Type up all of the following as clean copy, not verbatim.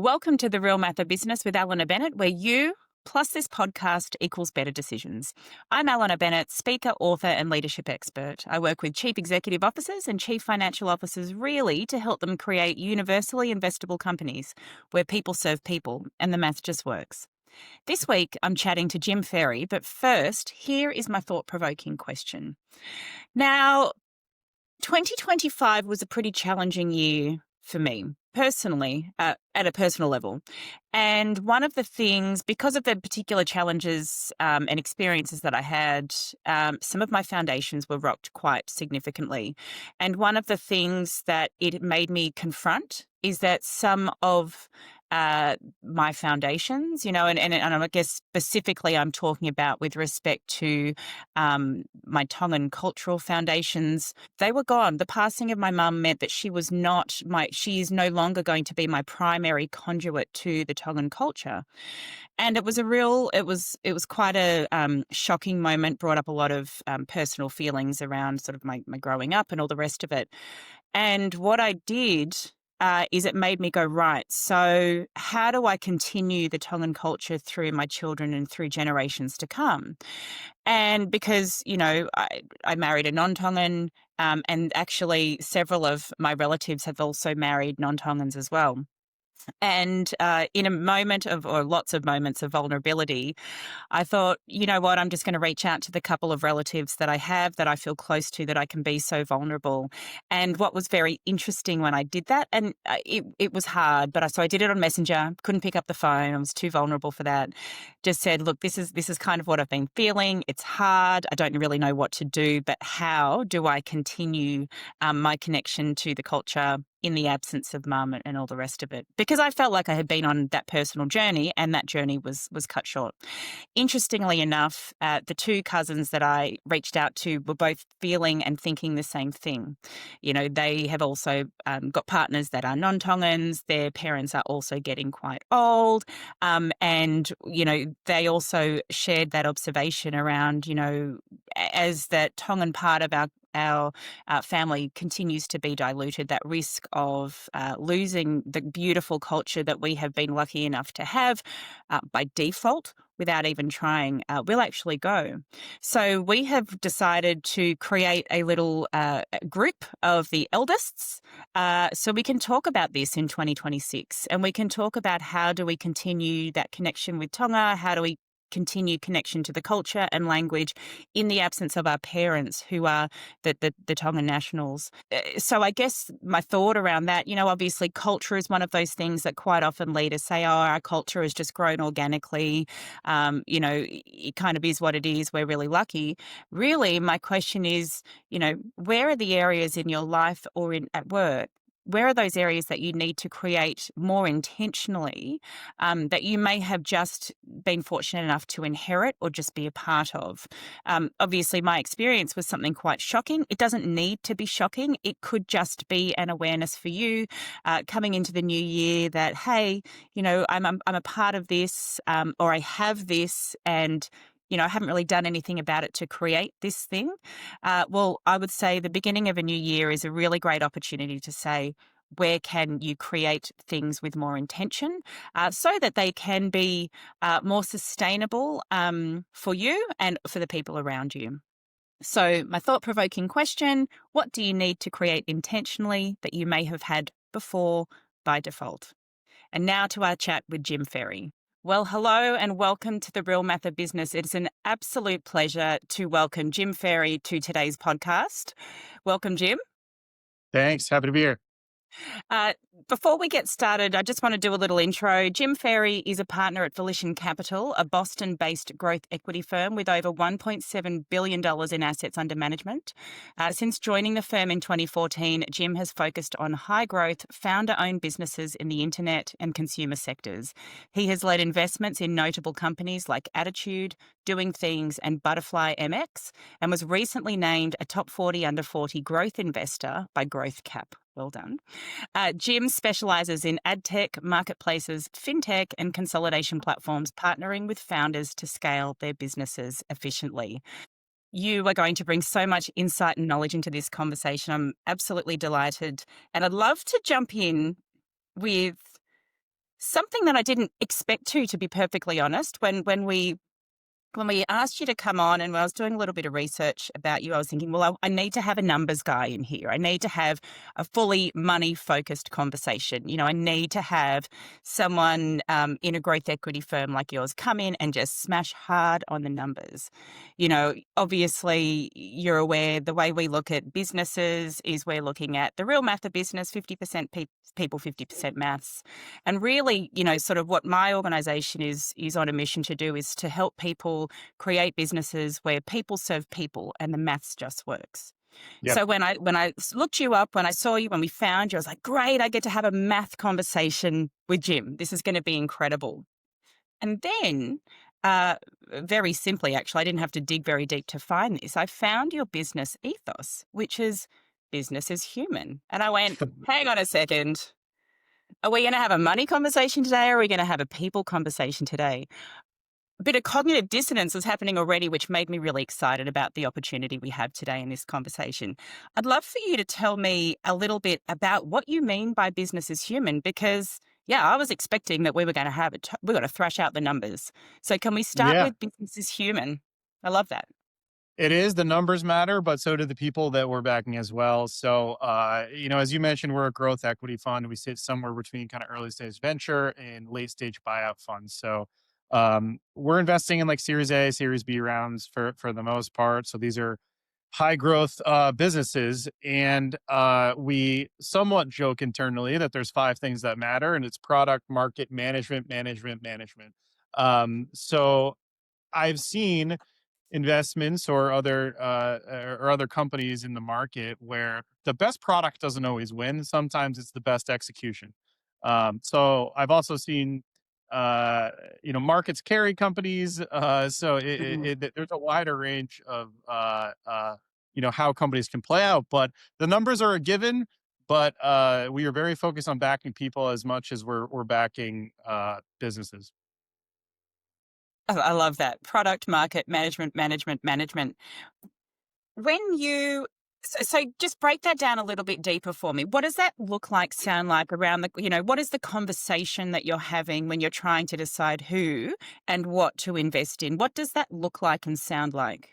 Welcome to The Real Math of Business with Alena Bennett, where you plus this podcast equals better decisions. I'm Alena Bennett, speaker, author, and leadership expert. I work with chief executive officers and chief financial officers really to help them create universally investable companies where people serve people and the math just works. This week, I'm chatting to Jim Ferry, but first, here is my thought-provoking question. Now, 2025 was a pretty challenging year for me personally, at a personal level. And one of the things, because of the particular challenges and experiences that I had, some of my foundations were rocked quite significantly. And one of the things that it made me confront is that some of my foundations, and I guess specifically I'm talking about with respect to my Tongan cultural foundations, they were gone. The passing of my mum meant that she is no longer going to be my primary conduit to the Tongan culture. And it was quite a shocking moment, brought up a lot of personal feelings around sort of my growing up and all the rest of it. And what I did is it made me go, right, so how do I continue the Tongan culture through my children and through generations to come? And because, I married a non-Tongan, and actually several of my relatives have also married non-Tongans as well. And in a moment or lots of moments of vulnerability, I thought, you know what, I'm just going to reach out to the couple of relatives that I have that I feel close to, that I can be so vulnerable. And what was very interesting when I did that, and it was hard, but so I did it on Messenger, couldn't pick up the phone, I was too vulnerable for that. Just said, look, this is kind of what I've been feeling. It's hard. I don't really know what to do, but how do I continue my connection to the culture in the absence of mum and all the rest of it? Because I felt like I had been on that personal journey, and that journey was cut short. Interestingly enough, the two cousins that I reached out to were both feeling and thinking the same thing. They have also got partners that are non-Tongans. Their parents are also getting quite old. And they also shared that observation around, as that Tongan part of our family continues to be diluted, that risk of losing the beautiful culture that we have been lucky enough to have by default without even trying, will actually go. So we have decided to create a little group of the eldest so we can talk about this in 2026, and we can talk about how do we continue that connection with Tonga, how do we continue connection to the culture and language in the absence of our parents who are the Tongan nationals. So I guess my thought around that, obviously culture is one of those things that quite often leaders say, oh, our culture has just grown organically. It kind of is what it is. We're really lucky. Really, my question is, where are the areas in your life or at work? Where are those areas that you need to create more intentionally that you may have just been fortunate enough to inherit or just be a part of? Obviously, my experience was something quite shocking. It doesn't need to be shocking. It could just be an awareness for you coming into the new year that, hey, I'm a part of this, or I have this, and I haven't really done anything about it to create this thing. Well, I would say the beginning of a new year is a really great opportunity to say, where can you create things with more intention so that they can be more sustainable for you and for the people around you? So my thought-provoking question, what do you need to create intentionally that you may have had before by default? And now to our chat with Jim Ferry. Well, hello and welcome to The Real Math of Business. It's an absolute pleasure to welcome Jim Ferry to today's podcast. Welcome, Jim. Thanks. Happy to be here. Before we get started, I just want to do a little intro. Jim Ferry is a partner at Volition Capital, a Boston-based growth equity firm with over $1.7 billion in assets under management. Since joining the firm in 2014, Jim has focused on high-growth, founder-owned businesses in the internet and consumer sectors. He has led investments in notable companies like Attitude, Doing Things, and Butterfly MX, and was recently named a top 40 under 40 growth investor by Growth Cap. Well done. Jim specializes in ad tech, marketplaces, fintech, and consolidation platforms, partnering with founders to scale their businesses efficiently. You are going to bring so much insight and knowledge into this conversation. I'm absolutely delighted. And I'd love to jump in with something that I didn't expect to be perfectly honest. When we asked you to come on and when I was doing a little bit of research about you, I was thinking, well, I need to have a numbers guy in here. I need to have a fully money-focused conversation. I need to have someone in a growth equity firm like yours come in and just smash hard on the numbers. Obviously, you're aware the way we look at businesses is we're looking at the real math of business, 50% people, 50% maths. And really, sort of what my organization is on a mission to do is to help people create businesses where people serve people and the maths just works. Yep. So when I looked you up, when I saw you, when we found you, I was like, great, I get to have a math conversation with Jim. This is going to be incredible. And then, very simply, actually, I didn't have to dig very deep to find this. I found your business ethos, which is business is human. And I went, hang on a second. Are we going to have a money conversation today or are we going to have a people conversation today? A bit of cognitive dissonance was happening already, which made me really excited about the opportunity we have today in this conversation. I'd love for you to tell me a little bit about what you mean by business is human, because, I was expecting that we were going to have we're going to thrash out the numbers. So can we start Yeah, with business is human? I love that. it is. The numbers matter, but so do the people that we're backing as well. So, as you mentioned, we're a growth equity fund. We sit somewhere between kind of early stage venture and late stage buyout funds. So, we're investing in like Series A, Series B rounds for the most part. So these are high growth businesses, and we somewhat joke internally that there's five things that matter, and it's product, market, management. So I've seen investments or other companies in the market where the best product doesn't always win. Sometimes it's the best execution. So I've also seen markets carry companies. So there's a wider range of how companies can play out, but the numbers are a given. But we are very focused on backing people as much as we're backing businesses. I love that. Product, market, management. When you so just break that down a little bit deeper for me. What does that look like, sound like around what is the conversation that you're having when you're trying to decide who and what to invest in? What does that look like and sound like?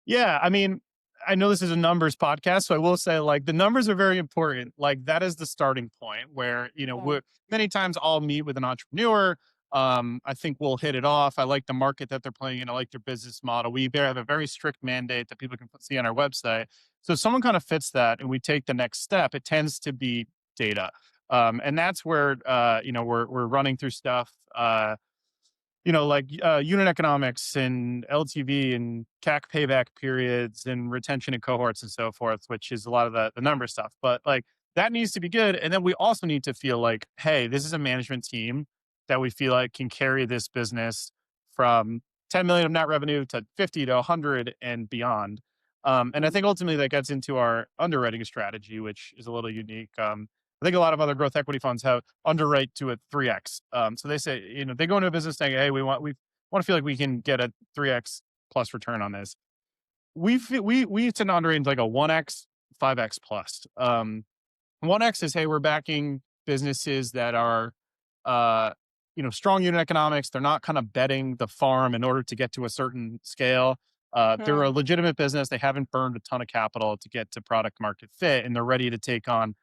Yeah, I mean, I know this is a numbers podcast, so I will say like the numbers are very important. Like that is the starting point where, Yeah. many times I'll meet with an entrepreneur. I think we'll hit it off. I like the market that they're playing in. I like their business model. We have a very strict mandate that people can see on our website. So if someone kind of fits that and we take the next step, it tends to be data. And that's where, we're running through stuff. Unit economics and LTV and CAC payback periods and retention and cohorts and so forth, which is a lot of the number stuff. But like that needs to be good. And then we also need to feel like, hey, this is a management team that we feel like can carry this business from 10 million of net revenue to 50 to 100 and beyond. And I think ultimately that gets into our underwriting strategy, which is a little unique. I think a lot of other growth equity funds have underwrite to a 3x. So they say, they go into a business saying, "Hey, we want to feel like we can get a 3x plus return on this." We tend to underwrite like a 1x, 5x plus. 1x is, hey, we're backing businesses that are, strong unit economics. They're not kind of betting the farm in order to get to a certain scale. They're a legitimate business. They haven't burned a ton of capital to get to product market fit, and they're ready to take on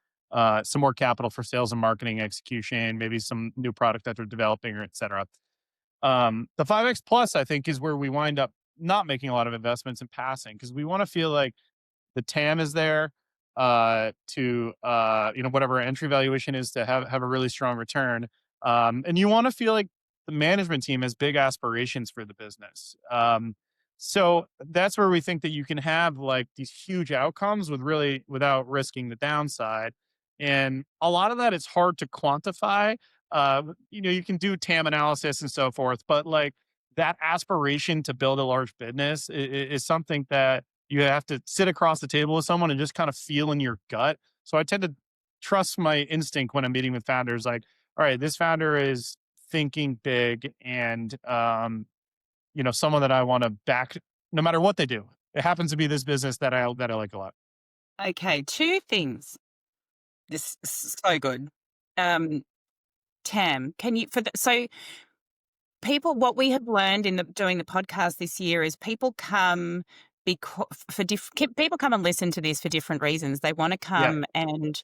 some more capital for sales and marketing execution, maybe some new product that they're developing, or et cetera. The 5x plus, I think, is where we wind up not making a lot of investments and passing because we want to feel like the TAM is there to whatever entry valuation is to have a really strong return. And you want to feel like the management team has big aspirations for the business. So that's where we think that you can have like these huge outcomes without risking the downside. And a lot of that is hard to quantify. You can do TAM analysis and so forth, but like that aspiration to build a large business is something that you have to sit across the table with someone and just kind of feel in your gut. So I tend to trust my instinct when I'm meeting with founders. Like, all right, this founder is thinking big and, someone that I want to back no matter what they do. It happens to be this business that I like a lot. Okay, two things. This is so good. Um, TAM. Can you so people, what we have learned in doing the podcast this year is people come because people come and listen to this for different reasons. They want to Yeah. come and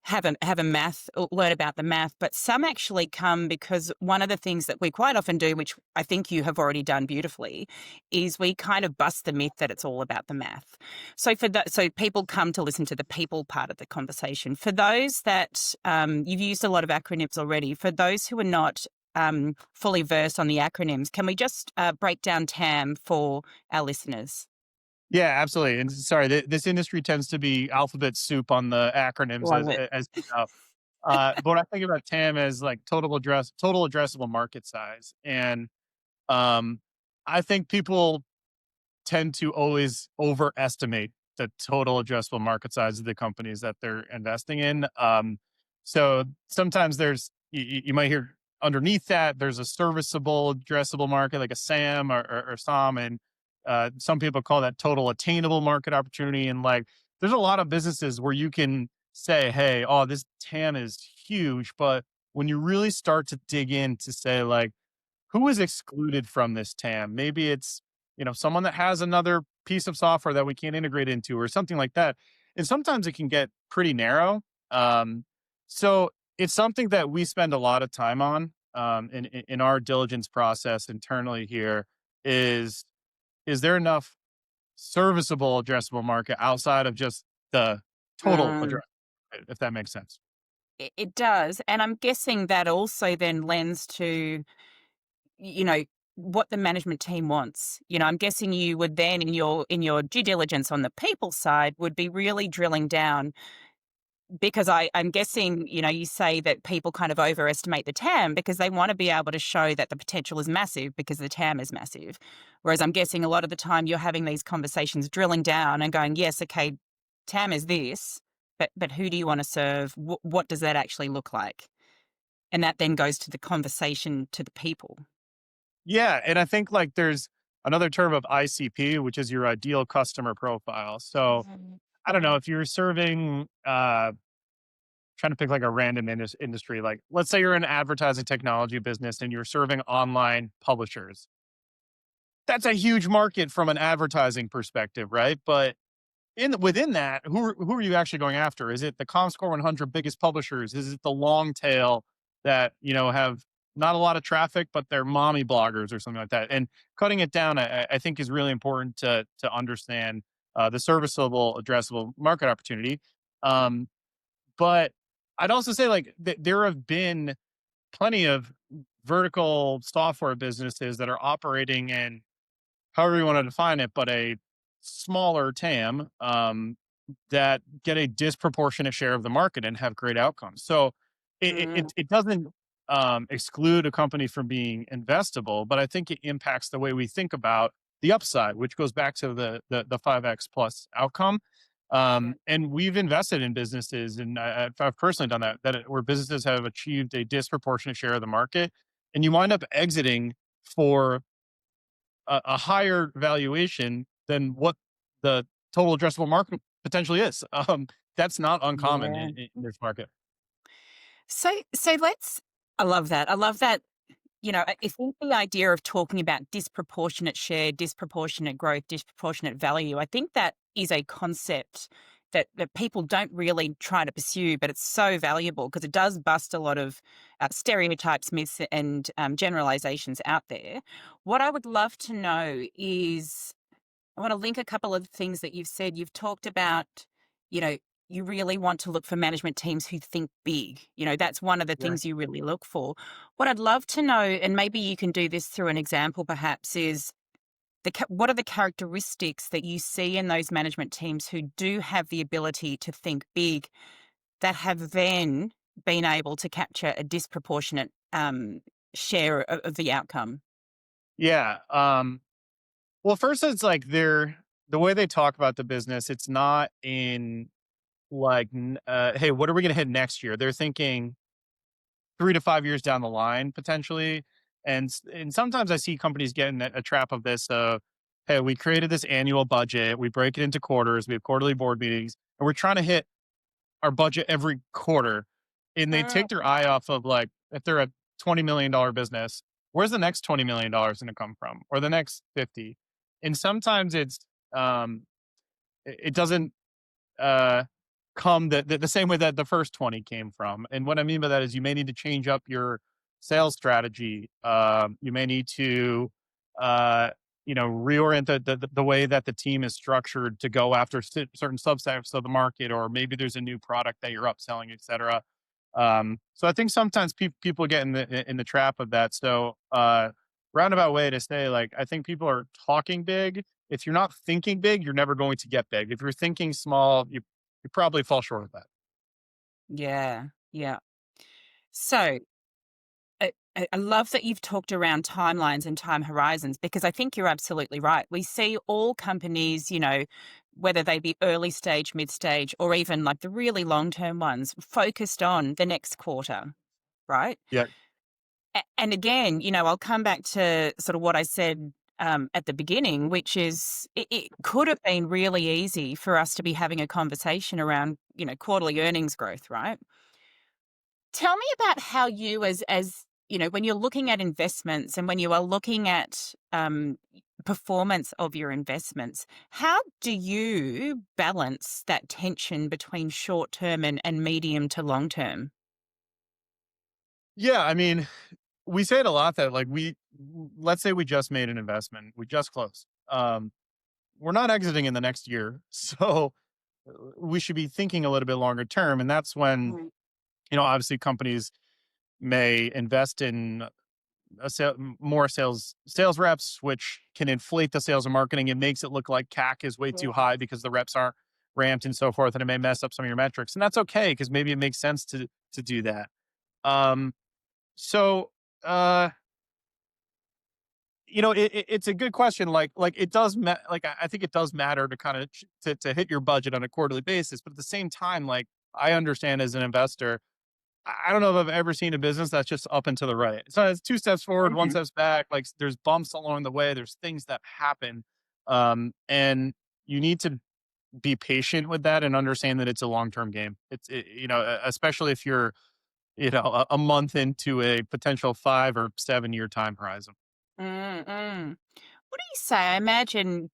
have a math or learn about the math, but some actually come because one of the things that we quite often do, which I think you have already done beautifully, is we kind of bust the myth that it's all about the math. So so people come to listen to the people part of the conversation. For those that you've used a lot of acronyms already, for those who are not fully versed on the acronyms, can we just break down TAM for our listeners? Yeah, absolutely. And sorry, this industry tends to be alphabet soup on the acronyms, Love it. as you know. But when I think about TAM as like total addressable market size, and um, I think people tend to always overestimate the total addressable market size of the companies that they're investing in. So sometimes you might hear underneath that there's a serviceable addressable market like a SAM or SOM, and some people call that total attainable market opportunity. And like, there's a lot of businesses where you can say, "Hey, oh, this TAM is huge," but when you really start to dig in to say like, who is excluded from this TAM? Maybe it's, someone that has another piece of software that we can't integrate into or something like that. And sometimes it can get pretty narrow. Um, so it's something that we spend a lot of time on in our diligence process internally here is there enough serviceable addressable market outside of just the total Mm. address, if that makes sense. It does, and I'm guessing that also then lends to, you know, what the management team wants. I'm guessing you would then in your due diligence on the people side would be really drilling down because I'm guessing, you say that people kind of overestimate the TAM because they want to be able to show that the potential is massive because the TAM is massive. Whereas I'm guessing a lot of the time you're having these conversations drilling down and going, yes, okay, TAM is this, but who do you want to serve? What does that actually look like? And that then goes to the conversation to the people. Yeah, and I think like there's another term of ICP, which is your ideal customer profile. So Mhm. I don't know if you're serving, trying to pick like a random industry, like let's say you're an advertising technology business and you're serving online publishers. That's a huge market from an advertising perspective, right? But within that, who are you actually going after? Is it the Comscore 100 biggest publishers? Is it the long tail that have not a lot of traffic, but they're mommy bloggers or something like that? And cutting it down, I think, is really important to understand the serviceable, addressable market opportunity. Um, but I'd also say like there have been plenty of vertical software businesses that are operating in however you want to define it, but a smaller TAM that get a disproportionate share of the market and have great outcomes. So Mm, it doesn't exclude a company from being investable, but I think it impacts the way we think about the upside, which goes back to the 5x plus outcome. yeah. And we've invested in businesses, and I've personally done where businesses have achieved a disproportionate share of the market, and you wind up exiting for a higher valuation than what the total addressable market potentially is. That's not uncommon Yeah. in this market. So let's. I love that. I love that. I think the idea of talking about disproportionate share, disproportionate growth, disproportionate value, I think that is a concept that people don't really try to pursue, but it's so valuable because it does bust a lot of stereotypes, myths, and generalizations out there. What I would love to know is I want to link a couple of things that you've said. You've talked about, you know, you really want to look for management teams who think big. That's one of the Yeah. things you really look for. What I'd love to know, and maybe you can do this through an example perhaps, is what are the characteristics that you see in those management teams who do have the ability to think big that have then been able to capture a disproportionate share of the outcome? Yeah. Well, first, it's like the way they talk about the business. It's not in like, hey, what are we going to hit next year? They're thinking 3 to 5 years down the line potentially. And sometimes I see companies get in a trap of this. Hey, we created this annual budget. We break it into quarters. We have quarterly board meetings, and we're trying to hit our budget every quarter. and they Mm, take their eye off of like, if they're a $20 million business, where's the next $20 million going to come from, or the next 50? And sometimes um, it doesn't uh, come the same way that the first 20 came from. And what I mean by that is you may need to change up your sales strategy. You may need to, uh, reorient the way that the team is structured to go after certain subsets of the market, or maybe there's a new product that you're upselling, et cetera. So I think sometimes people get in the trap of that. So roundabout way to say, like, I think people are talking big. If you're not thinking big, you're never going to get big. If you're thinking small, you probably fall short of that. yeah, yeah. So I love that you've talked around timelines and time horizons, because I think you're absolutely right. We see all companies, whether they be early stage, mid stage, or even like the really long term ones, focused on the next quarter, right? Yeah. And again, I'll come back to sort of what I said at the beginning, which is it could have been really easy for us to be having a conversation around, quarterly earnings growth, right? Tell me about how you, as when you're looking at investments and when you are looking at performance of your investments, how do you balance that tension between short term and medium to long term? Yeah. I mean, we say it a lot that like let's say we just made an investment, we just closed. We're not exiting in the next year. So we should be thinking a little bit longer term. And that's when, Right. obviously companies may invest in more sales reps, which can inflate the sales and marketing. It makes it look like CAC is way too high because the reps aren't ramped and so forth, and it may mess up some of your metrics. And that's okay, because maybe it makes sense to do that. Um, so it's a good question. Like it does like I think it does matter to kind of to hit your budget on a quarterly basis, but at the same time, like, I understand as an investor, I don't know if I've ever seen a business that's just up and to the right. So it's two steps forward, one Mhm. steps back. Like, there's bumps along the way. There's things that happen, and you need to be patient with that and understand that it's a long term game. Especially if you're a month into a potential 5 or 7 year time horizon. Mm-mm. What do you say? I imagine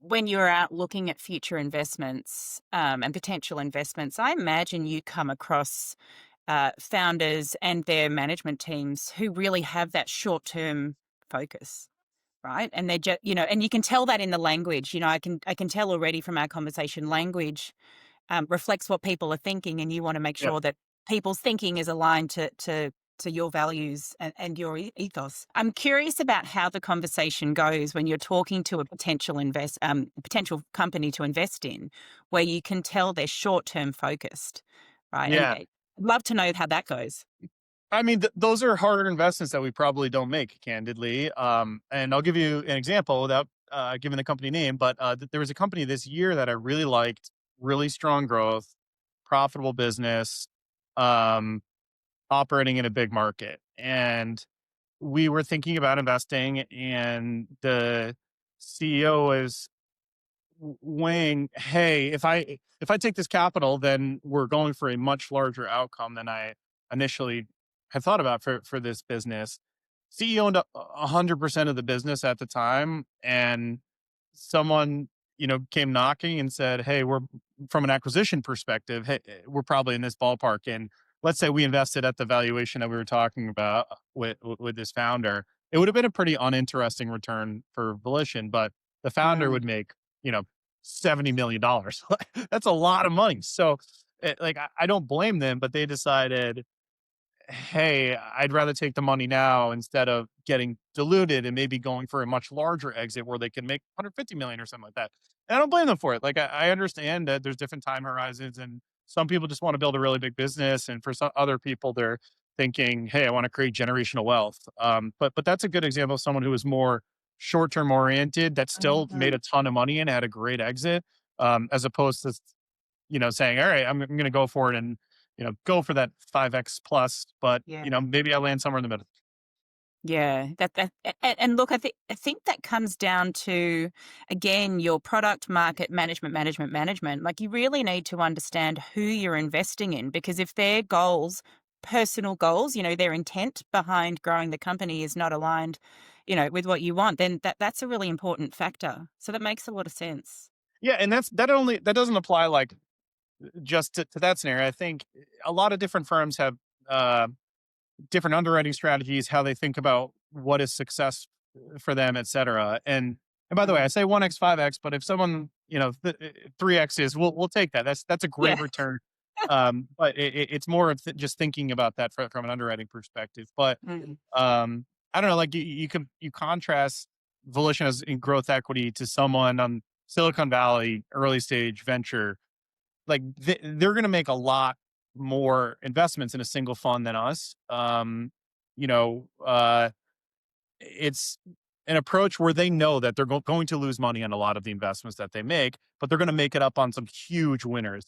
when you're out looking at future investments and potential investments, I imagine you come across founders and their management teams who really have that short term focus, right? And they just, and you can tell that in the language. I can tell already from our conversation, language reflects what people are thinking, and you want to make Yeah, sure that people's thinking is aligned to your values and your ethos. I'm curious about how the conversation goes when you're talking to a potential company to invest in, where you can tell they're short term focused, right? And yeah. I'd love to know how that goes. I mean, those are harder investments that we probably don't make, candidly. And I'll give you an example without giving the company name. But there was a company this year that I really liked, really strong growth, profitable business, um, operating in a big market. And we were thinking about investing, and the CEO was weighing, hey, if I take this capital, then we're going for a much larger outcome than I initially had thought about for this business. CEO owned 100% of the business at the time, and someone came knocking and said, hey, we're from an acquisition perspective, hey, we're probably in this ballpark. And let's say we invested at the valuation that we were talking about with this founder, it would have been a pretty uninteresting return for Volition, but the founder Mm, would make, $70 million. That's a lot of money. So like, I don't blame them, but they decided, hey, I'd rather take the money now instead of getting diluted and maybe going for a much larger exit where they can make 150 million or something like that. And I don't blame them for it. Like, I understand that there's different time horizons, and some people just want to build a really big business, and for some other people, they're thinking, hey, I want to create generational wealth. But that's a good example of someone who was more short term oriented that still made mhm. a ton of money and had a great exit, as opposed to saying, all right, I'm going to go for it and, go for that 5x plus, but, Yeah. maybe I land somewhere in the middle. Yeah, and look, I think that comes down to, again, your product market management. Like, you really need to understand who you're investing in, because if their goals personal goals, their intent behind growing the company is not aligned, with what you want, then that's a really important factor. So that makes a lot of sense. Yeah, and that doesn't apply like just to that scenario. I think a lot of different firms have uh, different underwriting strategies, how they think about what is success for them, et cetera. And by the way, I Mm. say 1x, 5x, but if someone, 3x is, we'll take that. That's a great Yeah. return. But it's more of just thinking about that from an underwriting perspective. But Mm. I don't know, like you contrast Volition as in growth equity to someone on Silicon Valley, early stage venture, like they're going to make a lot more investments in a single fund than us. You know, it's an approach where they know that they're going to lose money on a lot of the investments that they make, but they're going to make it up on some huge winners.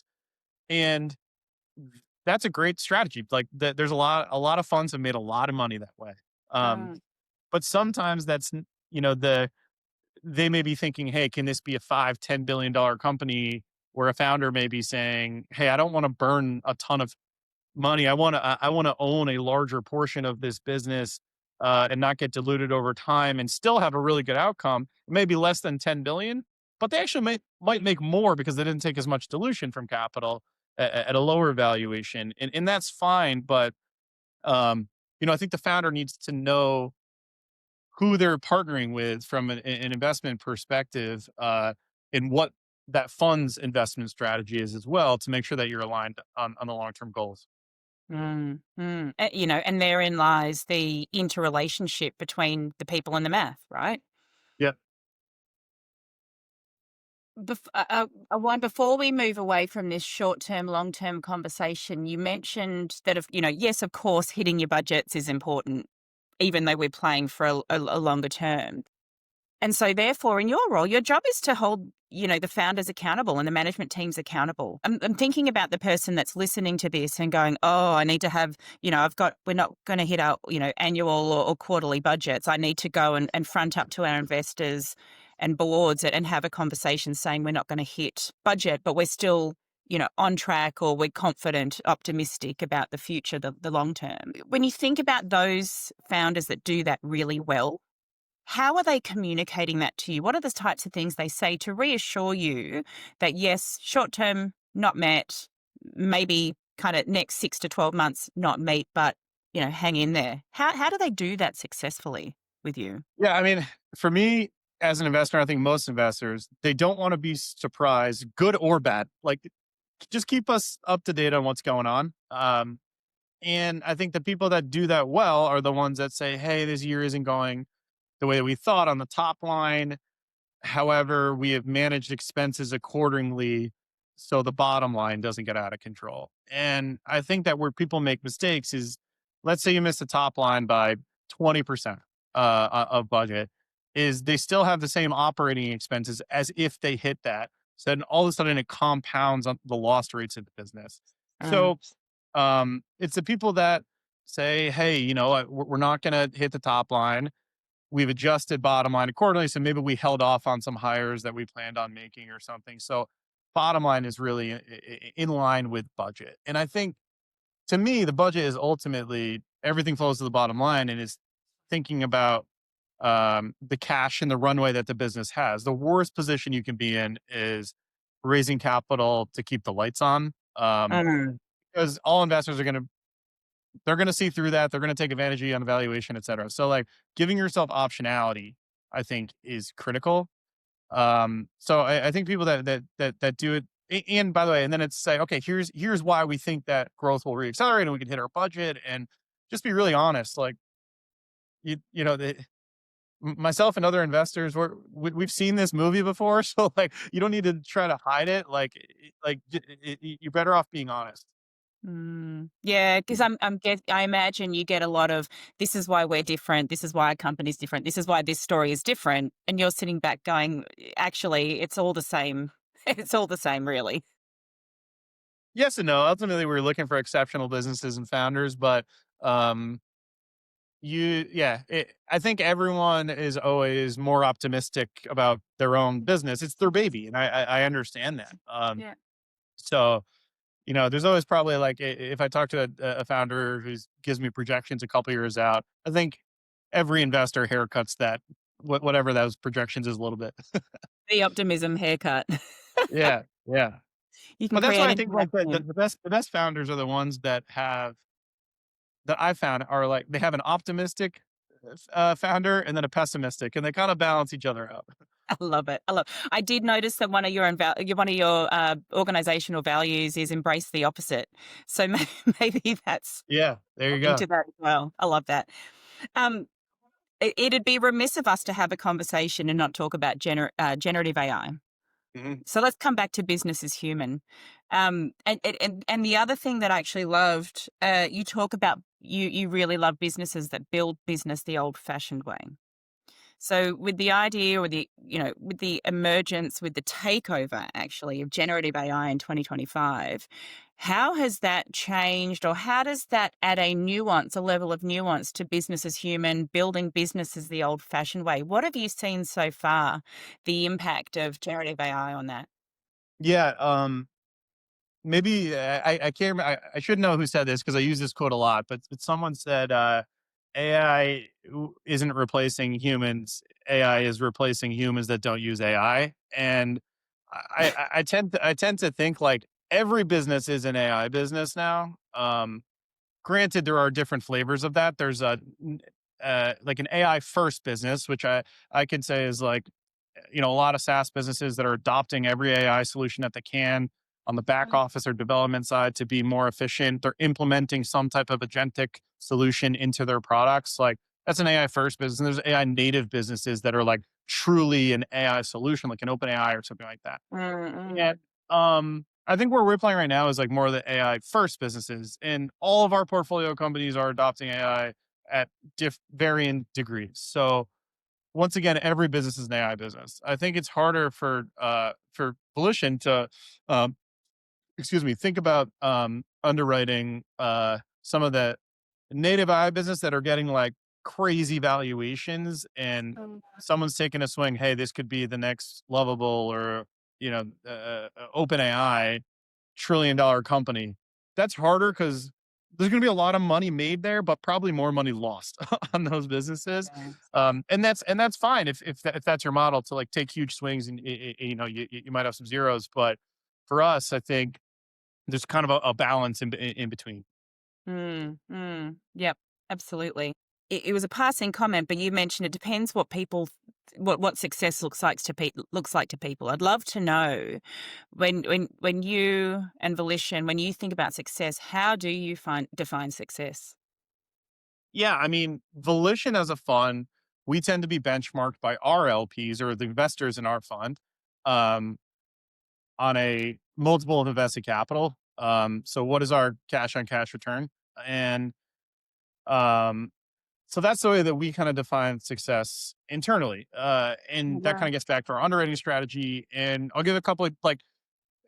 And that's a great strategy. Like there's a lot of funds have made a lot of money that way. Um, Mm. but sometimes they may be thinking, hey, can this be a $5-10 billion company where a founder may be saying, hey, I don't want to burn a ton of money. I want to own a larger portion of this business and not get diluted over time and still have a really good outcome. Maybe less than 10 billion, but they actually might make more because they didn't take as much dilution from capital at a lower valuation, and that's fine. But I think the founder needs to know who they're partnering with from an investment perspective, and what that fund's investment strategy is as well, to make sure that you're aligned on the long term goals. Mm. Mm. And therein lies the interrelationship between the people and the math, right? Yeah. One before we move away from this short-term, long-term conversation, you mentioned that yes, of course, hitting your budgets is important, even though we're playing for a longer term. And so therefore, in your role, your job is to hold, the founders accountable and the management teams accountable. I'm thinking about the person that's listening to this and going, oh, I need to have, we're not going to hit our, annual or quarterly budgets. I need to go and front up to our investors and boards and have a conversation saying we're not going to hit budget, but we're still, on track, or we're confident, optimistic about the future, the long term. When you think about those founders that do that really well, how are they communicating that to you? What are the types of things they say to reassure you that, yes, short term, not met, maybe kind of next 6 to 12 months, not meet, but, hang in there? How do they do that successfully with you? Yeah, I mean, for me as an investor, I think most investors, they don't want to be surprised, good or bad. Like, just keep us up to date on what's going on. And I think the people that do that well are the ones that say, hey, this year isn't going the way that we thought on the top line. However, we have managed expenses accordingly so the bottom line doesn't get out of control. And I think that where people make mistakes is, let's say you miss the top line by 20% of budget, is they still have the same operating expenses as if they hit that. So then all of a sudden it compounds on the loss rates of the business. Mm. So it's the people that say, hey, we're not going to hit the top line, we've adjusted bottom line accordingly. So maybe we held off on some hires that we planned on making or something. So bottom line is really in line with budget. And I think, to me, the budget is ultimately everything flows to the bottom line, and is thinking about the cash and the runway that the business has. The worst position you can be in is raising capital to keep the lights on, Mm. because all investors they're going to see through that. They're going to take advantage of you on the valuation, et cetera. So, like, giving yourself optionality, I think, is critical. So I think people that do it, and by the way, and then it's say, okay, here's why we think that growth will reaccelerate and we can hit our budget, and just be really honest. Like, myself and other investors, we've seen this movie before, so like, you don't need to try to hide it. You're better off being honest. Mm. Yeah, because I imagine you get a lot of, this is why we're different, this is why our company's different, this is why this story is different, and you're sitting back going, actually, it's all the same. It's all the same, really. Yes and no. Ultimately, we're looking for exceptional businesses and founders, but um, I think everyone is always more optimistic about their own business. It's their baby, and I understand that. Yeah. So there's always probably like if I talk to a founder who gives me projections a couple years out, I think every investor haircuts that whatever those projections is a little bit. The optimism haircut. Yeah, yeah. You can But that's create why I anything think that's like the, new. the best the best founders are the ones that I found are like they have an optimistic founder and then a pessimistic, and they kind of balance each other out. I love it. I did notice that one of your organizational values is embrace the opposite. So maybe that's Yeah, there you into go. that as well. I love that. Um, it'd be remiss of us to have a conversation and not talk about generative AI. Mhm. So let's come back to business as human. And the other thing that I actually loved, you talk about you really love businesses that build business the old fashioned way. So with the idea or with the emergence, with the takeover actually of generative AI in 2025, how has that changed or how does that add a level of nuance to business as human, building businesses the old fashioned way? What have you seen so far, the impact of generative AI on that? Yeah, maybe I can't. I should know who said this because I use this quote a lot. But someone said AI isn't replacing humans. AI is replacing humans that don't use AI. And I tend to think like every business is an AI business now. Granted, there are different flavors of that. There's like an AI first business, which I can say is like a lot of SaaS businesses that are adopting every AI solution that they can on the back Mm. office or development side to be more efficient. They're implementing some type of agentic solution into their products. Like that's an AI first business. And there's AI native businesses that are like truly an AI solution, like an open AI or something like that. Mm-mm. And I think where we're playing right now is like more of the AI first businesses, and all of our portfolio companies are adopting AI at varying degrees. So once again, every business is an AI business. I think it's harder for Volition to um, excuse me, think about underwriting some of the native AI business that are getting like crazy valuations, and Mm. someone's taking a swing. Hey, this could be the next Lovable or Open AI $1 trillion company. That's harder because there's going to be a lot of money made there, but probably more money lost on those businesses. Yeah. And that's fine if that's your model to like take huge swings and you might have some zeros, but for us, I think there's kind of a balance in between. Yep, absolutely. It was a passing comment, but you mentioned it depends what what success looks like to people. I'd love to know when you and Volition, when you think about success, how do you define success? Yeah, I mean, Volition as a fund, we tend to be benchmarked by our LPs or the investors in our fund um, on a multiple of invested capital. So what is our cash on cash return? And um, so that's the way that we kind of define success internally. And that Yeah. kind of gets back to our underwriting strategy. And I'll give a couple of like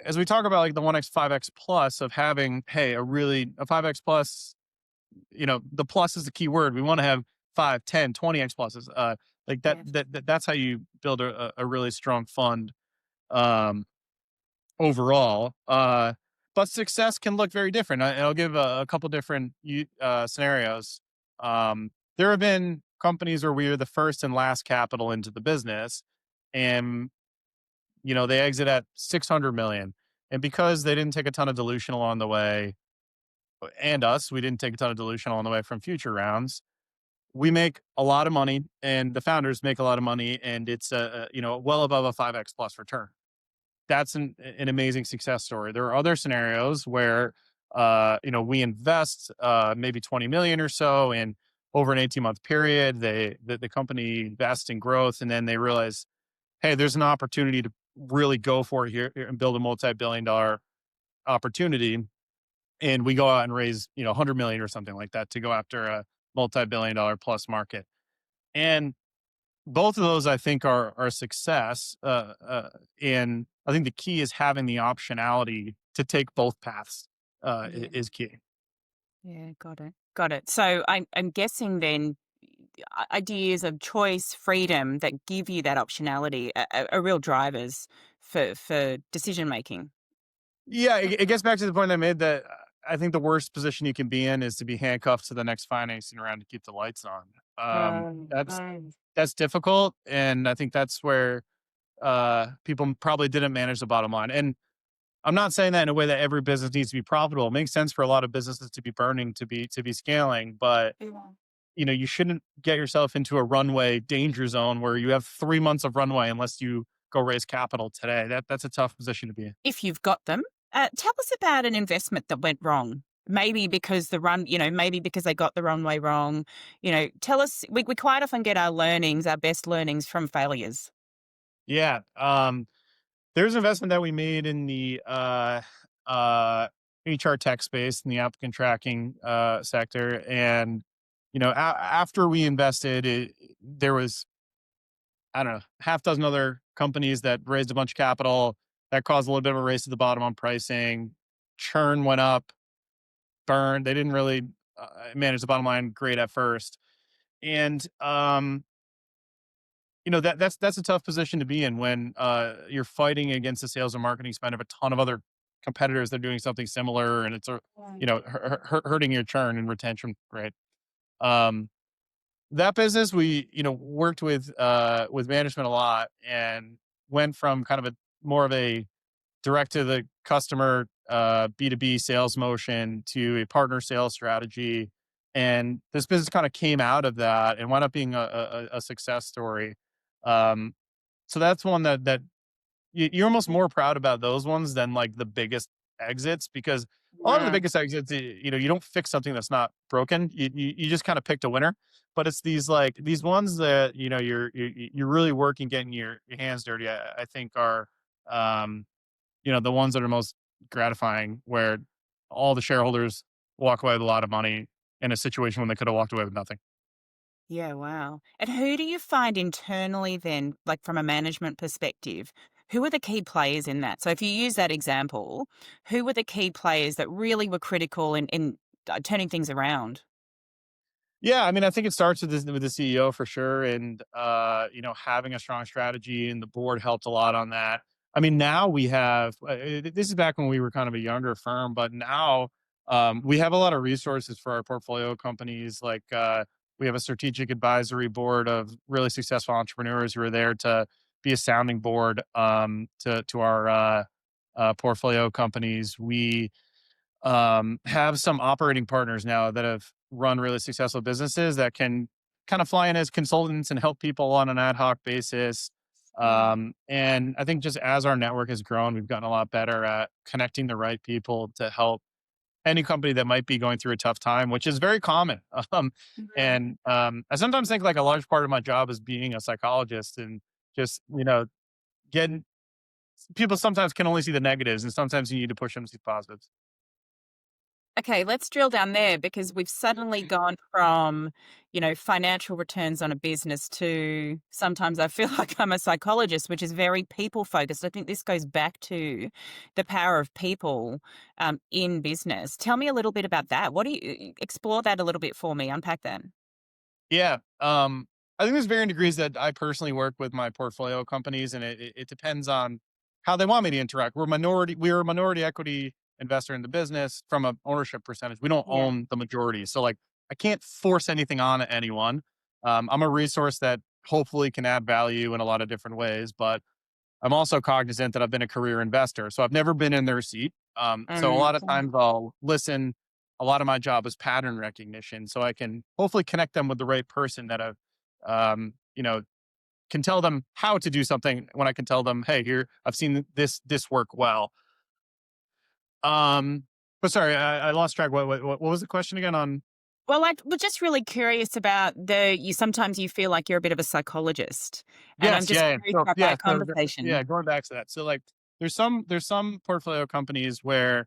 as we talk about like the 1x 5x plus of having, hey, a 5x plus, the plus is the key word. We want to have 5, 10, 20x pluses. Like that, Yes. that's how you build a really strong fund um, overall. But success can look very different. And I'll give a couple different scenarios. There have been companies where we are the first and last capital into the business, and they exit at 600 million. And because they didn't take a ton of dilution along the way, and we didn't take a ton of dilution along the way from future rounds. We make a lot of money, and the founders make a lot of money, and it's well above a 5x plus return. That's an amazing success story. There are other scenarios where we invest maybe 20 million or so, and over an 18-month period, the company invests in growth, and then they realize, hey, there's an opportunity to really go for it here and build a multi-billion-dollar opportunity, and we go out and raise 100 million or something like that to go after a multi-billion-dollar plus market. And both of those I think are a success, and I think the key is having the optionality to take both paths Yeah. is key. Yeah. Got it. Got it. So I'm guessing then ideas of choice, freedom that give you that optionality are real drivers for decision making. Yeah, it gets back to the point I made that I think the worst position you can be in is to be handcuffed to the next financing round to keep the lights on. That's Right. difficult, and I think that's where people probably didn't manage the bottom line. And I'm not saying that in a way that every business needs to be profitable. It makes sense for a lot of businesses to be burning, to be scaling, but Yeah. you shouldn't get yourself into a runway danger zone where you have 3 months of runway unless you go raise capital today. That's a tough position to be in. If you've got them, tell us about an investment that went wrong. Maybe because maybe because they got the runway wrong. Tell us. We quite often get our learnings, our best learnings from failures. Yeah. There's an investment that we made in the HR tech space in the applicant tracking sector, and after we invested, there was, I don't know, half dozen other companies that raised a bunch of capital that caused a little bit of a race to the bottom on pricing. Churn went up, burned. They didn't really manage the bottom line great at first, and that's a tough position to be in when you're fighting against the sales and marketing spend of a ton of other competitors that are doing something similar, and it's Right. hurting your churn and retention rate. Um, that business we worked with management a lot and went from kind of a more of a direct to the customer B2B sales motion to a partner sales strategy. And this business kind of came out of that and wound up being a success story. Um, so that's one that you're almost more proud about those ones than like the biggest exits, because a lot of the Yeah. biggest exits, you don't fix something that's not broken. You just kind of picked a winner. But it's these ones that you're really working, getting your hands dirty. I think are um, the ones that are most gratifying, where all the shareholders walk away with a lot of money in a situation when they could have walked away with nothing. Yeah, wow. And who do you find internally then, like from a management perspective, who are the key players in that? So if you use that example, who were the key players that really were critical in turning things around? Yeah, I mean, I think it starts with the CEO for sure, and having a strong strategy, and the board helped a lot on that. I mean, now we have this is back when we were kind of a younger firm, but now we have a lot of resources for our portfolio companies. Like we have a strategic advisory board of really successful entrepreneurs who are there to be a sounding board to our portfolio companies. We have some operating partners now that have run really successful businesses that can kind of fly in as consultants and help people on an ad hoc basis. Yeah. And I think just as our network has grown, we've gotten a lot better at connecting the right people to help any company that might be going through a tough time, which is very common. Mhm. And I sometimes think like a large part of my job is being a psychologist and just, getting people sometimes can only see the negatives, and sometimes you need to push them to see positives. Okay, let's drill down there because we've suddenly gone from, financial returns on a business to sometimes I feel like I'm a psychologist, which is very people focused. I think this goes back to the power of people in business. Tell me a little bit about that. What do you explore that a little bit for me? Unpack that. Yeah. I think there's varying degrees that I personally work with my portfolio companies, and it depends on how they want me to interact. We're a minority equity investor in the business from a ownership percentage. We don't Yeah. own the majority. So like I can't force anything on anyone. I'm a resource that hopefully can add value in a lot of different ways, but I'm also cognizant that I've been a career investor. So I've never been in their seat. So a lot of Mm. times I'll listen. A lot of my job is pattern recognition. So I can hopefully connect them with the right person that I've, um, you know, can tell them how to do something when I can tell them, hey, here, I've seen this work well. Um, but sorry, I lost track. What was the question again on? Well, I was just really curious about you sometimes you feel like you're a bit of a psychologist, and I'm Yes, just yeah, yeah. curious So about yeah, that so conversation. yeah, going back to that. So like there's some portfolio companies where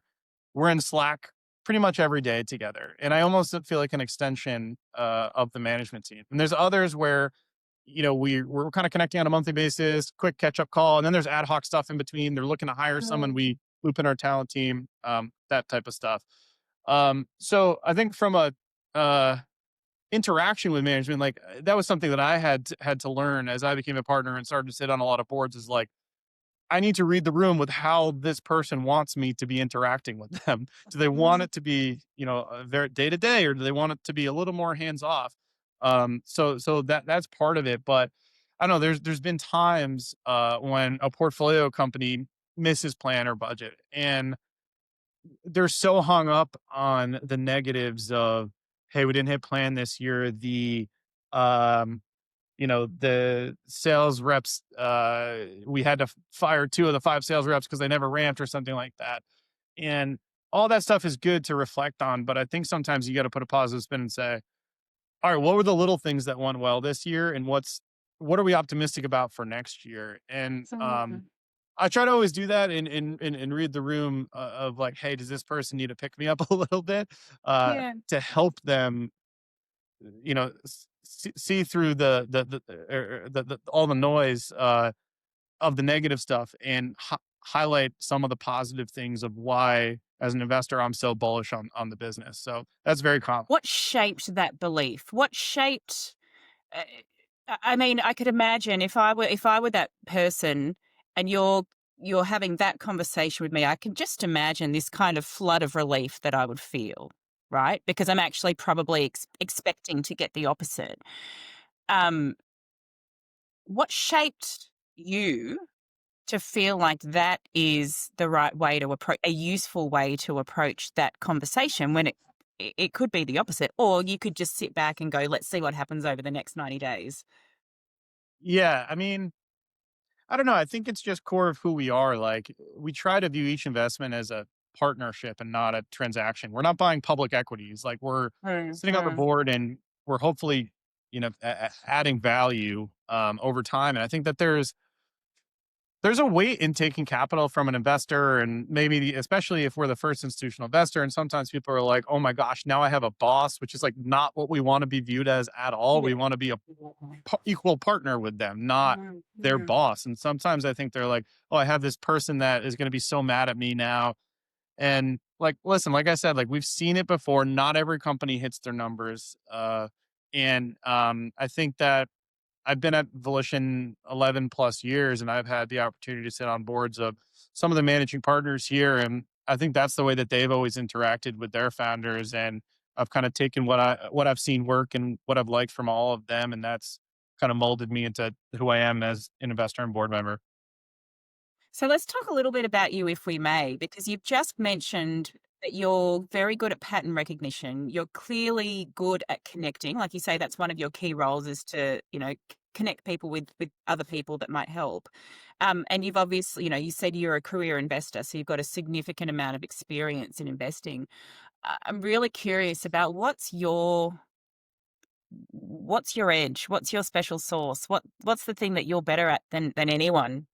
we're in Slack pretty much every day together, and I almost feel like an extension of the management team. And there's others where we're kind of connecting on a monthly basis, quick catch up call, and then there's ad hoc stuff in between. They're looking to hire someone, we loop in our talent team, that type of stuff. So I think from a uh, interaction with management, like that was something that I had to learn as I became a partner and started to sit on a lot of boards. Is like I need to read the room with how this person wants me to be interacting with them. Do they want it to be, very day to day, or do they want it to be a little more hands off? So that's part of it. But I don't know. There's been times when a portfolio company misses plan or budget, and they're so hung up on the negatives of, hey, we didn't hit plan this year. Um, the sales reps, we had to fire two of the five sales reps because they never ramped or something like that. And all that stuff is good to reflect on. But I think sometimes you got to put a positive spin and say, all right, what were the little things that went well this year? And what are we optimistic about for next year? And I try to always do that and read the room of like, hey, does this person need to pick me up a little bit Yeah. to help them, see through the all the noise of the negative stuff and highlight some of the positive things of why, as an investor, I'm so bullish on the business. So that's very common. What shaped that belief? What shaped uh, I mean, I could imagine if I were that person and you're having that conversation with me, I can just imagine this kind of flood of relief that I would feel, right? Because I'm actually probably expecting to get the opposite. Um, what shaped you to feel like that is the right way to approach a useful way to approach that conversation when it could be the opposite, or you could just sit back and go, let's see what happens over the next 90 days. Yeah, I mean, I don't know. I think it's just core of who we are. Like, we try to view each investment as a partnership and not a transaction. We're not buying public equities. Like, we're sitting on the Mhm. board and we're hopefully, adding value over time. And I think that there's a weight in taking capital from an investor, and maybe especially if we're the first institutional investor. And sometimes people are like, oh my gosh, now I have a boss, which is like not what we want to be viewed as at all. We Yeah. want to be a equal partner with them, not Mhm, their mhm. boss. And sometimes I think they're like, oh, I have this person that is going to be so mad at me now. And like, listen, like I said, like, we've seen it before. Not every company hits their numbers. And I think that I've been at Volition 11 plus years, and I've had the opportunity to sit on boards of some of the managing partners here. And I think that's the way that they've always interacted with their founders. And I've kind of taken what I've seen work and what I've liked from all of them. And that's kind of molded me into who I am as an investor and board member. So let's talk a little bit about you, if we may, because you've just mentioned that you're very good at pattern recognition. You're clearly good at connecting. Like you say, that's one of your key roles is to, connect people with other people that might help. And you've obviously, you said you're a career investor, so you've got a significant amount of experience in investing. I'm really curious about what's your edge? What's your special sauce? What's the thing that you're better at than anyone?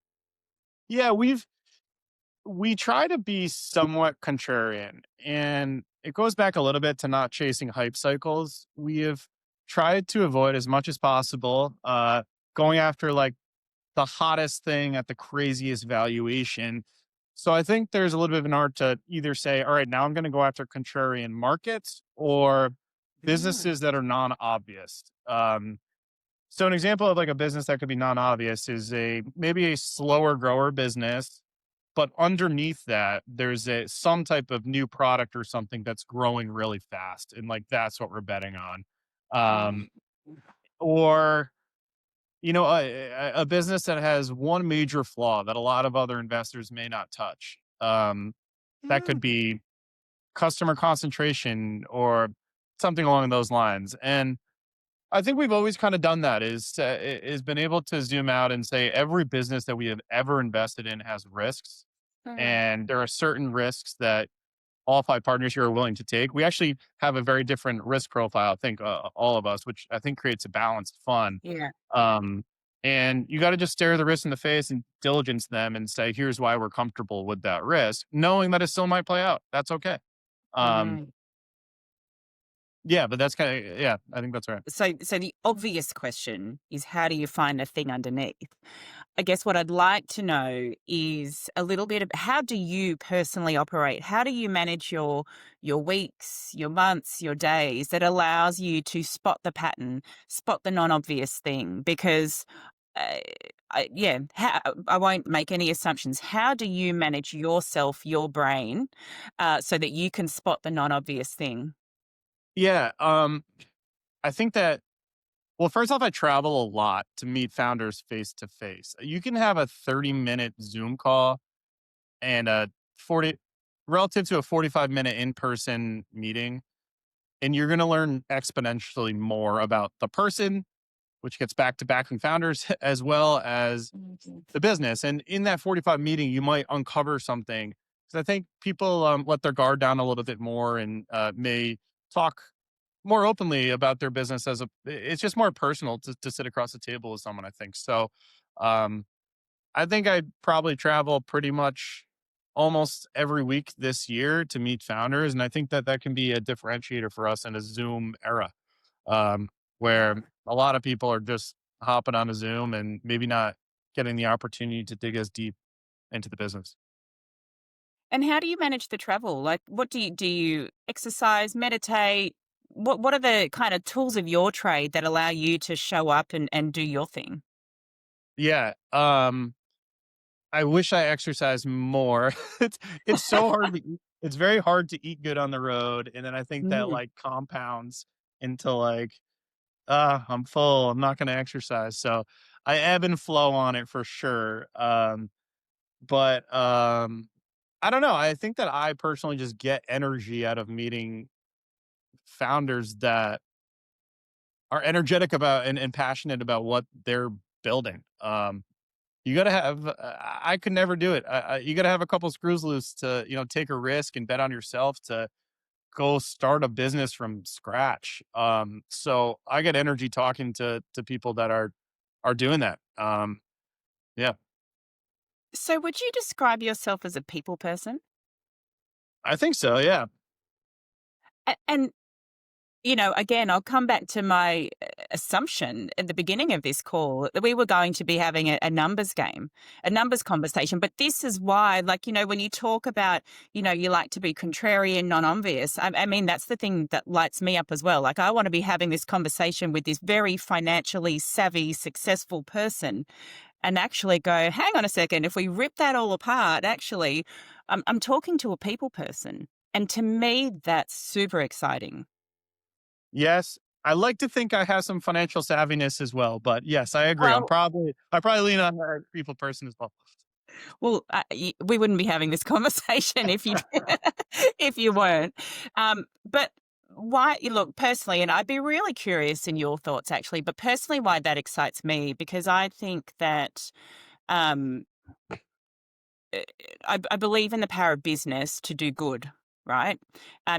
Yeah, we try to be somewhat contrarian, and it goes back a little bit to not chasing hype cycles. We have tried to avoid as much as possible going after like the hottest thing at the craziest valuation. So I think there's a little bit of an art to either say, all right, now I'm going to go after contrarian markets or businesses that are non-obvious. So an example of like a business that could be non-obvious is a maybe a slower grower business, but underneath that there's some type of new product or something that's growing really fast, and like that's what we're betting on. Um, or a business that has one major flaw that a lot of other investors may not touch. That could Mm. be customer concentration or something along those lines. And I think we've always kind of done that is been able to zoom out and say every business that we have ever invested in has risks, Mm. and there are certain risks that all five partners here are willing to take. We actually have a very different risk profile, I think, all of us, which I think creates a balanced fun. Yeah. Um, and you got to just stare the risk in the face and diligence them and say, here's why we're comfortable with that risk, knowing that it still might play out. That's okay. Um, Mm. yeah, but that's kind of, yeah, I think that's right. So the obvious question is how do you find a thing underneath? I guess what I'd like to know is a little bit of how do you personally operate? How do you manage your weeks, your months, your days that allows you to spot the pattern, spot the non-obvious thing? Because uh, yeah, I won't make any assumptions. How do you manage yourself, your brain, so that you can spot the non-obvious thing? Yeah. I think that, well, first off, I travel a lot to meet founders face to face. You can have a 30-minute Zoom call and a 40 relative to a 45-minute in-person meeting, and you're going to learn exponentially more about the person, which gets back to backing founders, as well as Mhm. the business. And in that 45 meeting, you might uncover something, because I think people let their guard down a little bit more and may talk more openly about their business. It's just more personal to sit across the table with someone, I think. So um, I think I'd probably travel pretty much almost every week this year to meet founders. And I think that that can be a differentiator for us in a Zoom era, um, where a lot of people are just hopping on a Zoom and maybe not getting the opportunity to dig as deep into the business. And how do you manage the travel? Like, what do you exercise, meditate? What are the kind of tools of your trade that allow you to show up and do your thing? Yeah. I wish I exercised more. it's it's so hard to eat. It's very hard to eat good on the road. And then I think that Mm. like compounds into like, I'm full. I'm not gonna exercise. So I ebb and flow on it for sure. But I don't know. I think that I personally just get energy out of meeting founders that are energetic about and passionate about what they're building. You gotta have. I could never do it. You gotta have a couple screws loose to take a risk and bet on yourself to go start a business from scratch. So I get energy talking to people that are doing that. Yeah, So, would you describe yourself as a people person? I think so. Yeah, And again, I'll come back to my assumption at the beginning of this call that we were going to be having a numbers game, a numbers conversation. But this is why, like, when you talk about, you like to be contrarian, non obvious, I mean, that's the thing that lights me up as well. Like, I want to be having this conversation with this very financially savvy, successful person and actually go, hang on a second, if we rip that all apart, actually, I'm talking to a people person. And to me, that's super exciting. yes. I like to think I have some financial savviness as well, but yes, I agree. Well, I probably lean on the people person as well. Well, we wouldn't be having this conversation if you if you weren't. But why? Look, personally, and I'd be really curious in your thoughts, actually. But personally, why that excites me because I think that um, uh, I believe in the power of business to do good. Right?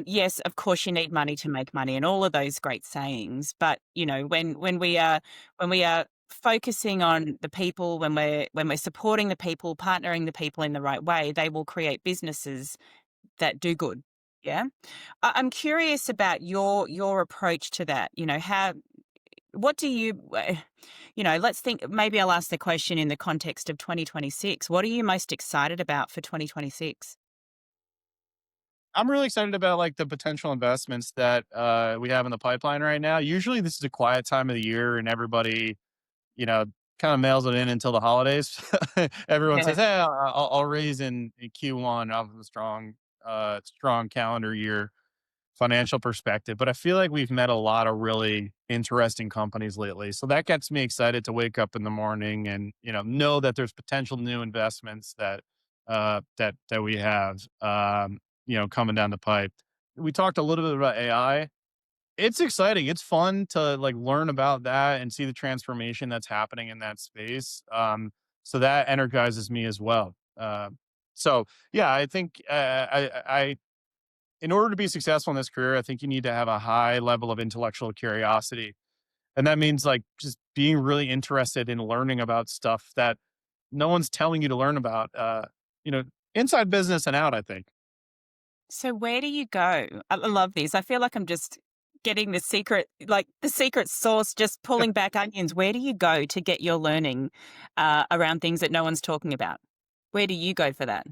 Yes, of course, you need money to make money, and all of those great sayings. But when we are focusing on the people, when we're supporting the people, partnering the people in the right way, they will create businesses that do good. Yeah, I'm curious about your approach to that. How what do you let's think. Maybe I'll ask the question in the context of 2026. What are you most excited about for 2026? I'm really excited about like the potential investments that we have in the pipeline right now. Usually, this is a quiet time of the year, and everybody, you know, kind of mails it in until the holidays. Everyone Yeah. says, "Hey, I'll raise in Q1 off of a strong calendar year financial perspective." But I feel like we've met a lot of really interesting companies lately, so that gets me excited to wake up in the morning and know that there's potential new investments that we have coming down the pipe. We talked a little bit about AI. It's exciting. It's fun to like learn about that and see the transformation that's happening in that space. So that energizes me as well. So yeah, I think in order to be successful in this career, I think you need to have a high level of intellectual curiosity, and that means like just being really interested in learning about stuff that no one's telling you to learn about. You know, inside business and out. I think. So where do you go? I love this. I feel like I'm just getting the secret sauce, just pulling back onions. Where do you go to get your learning around things that no one's talking about? Where do you go for that?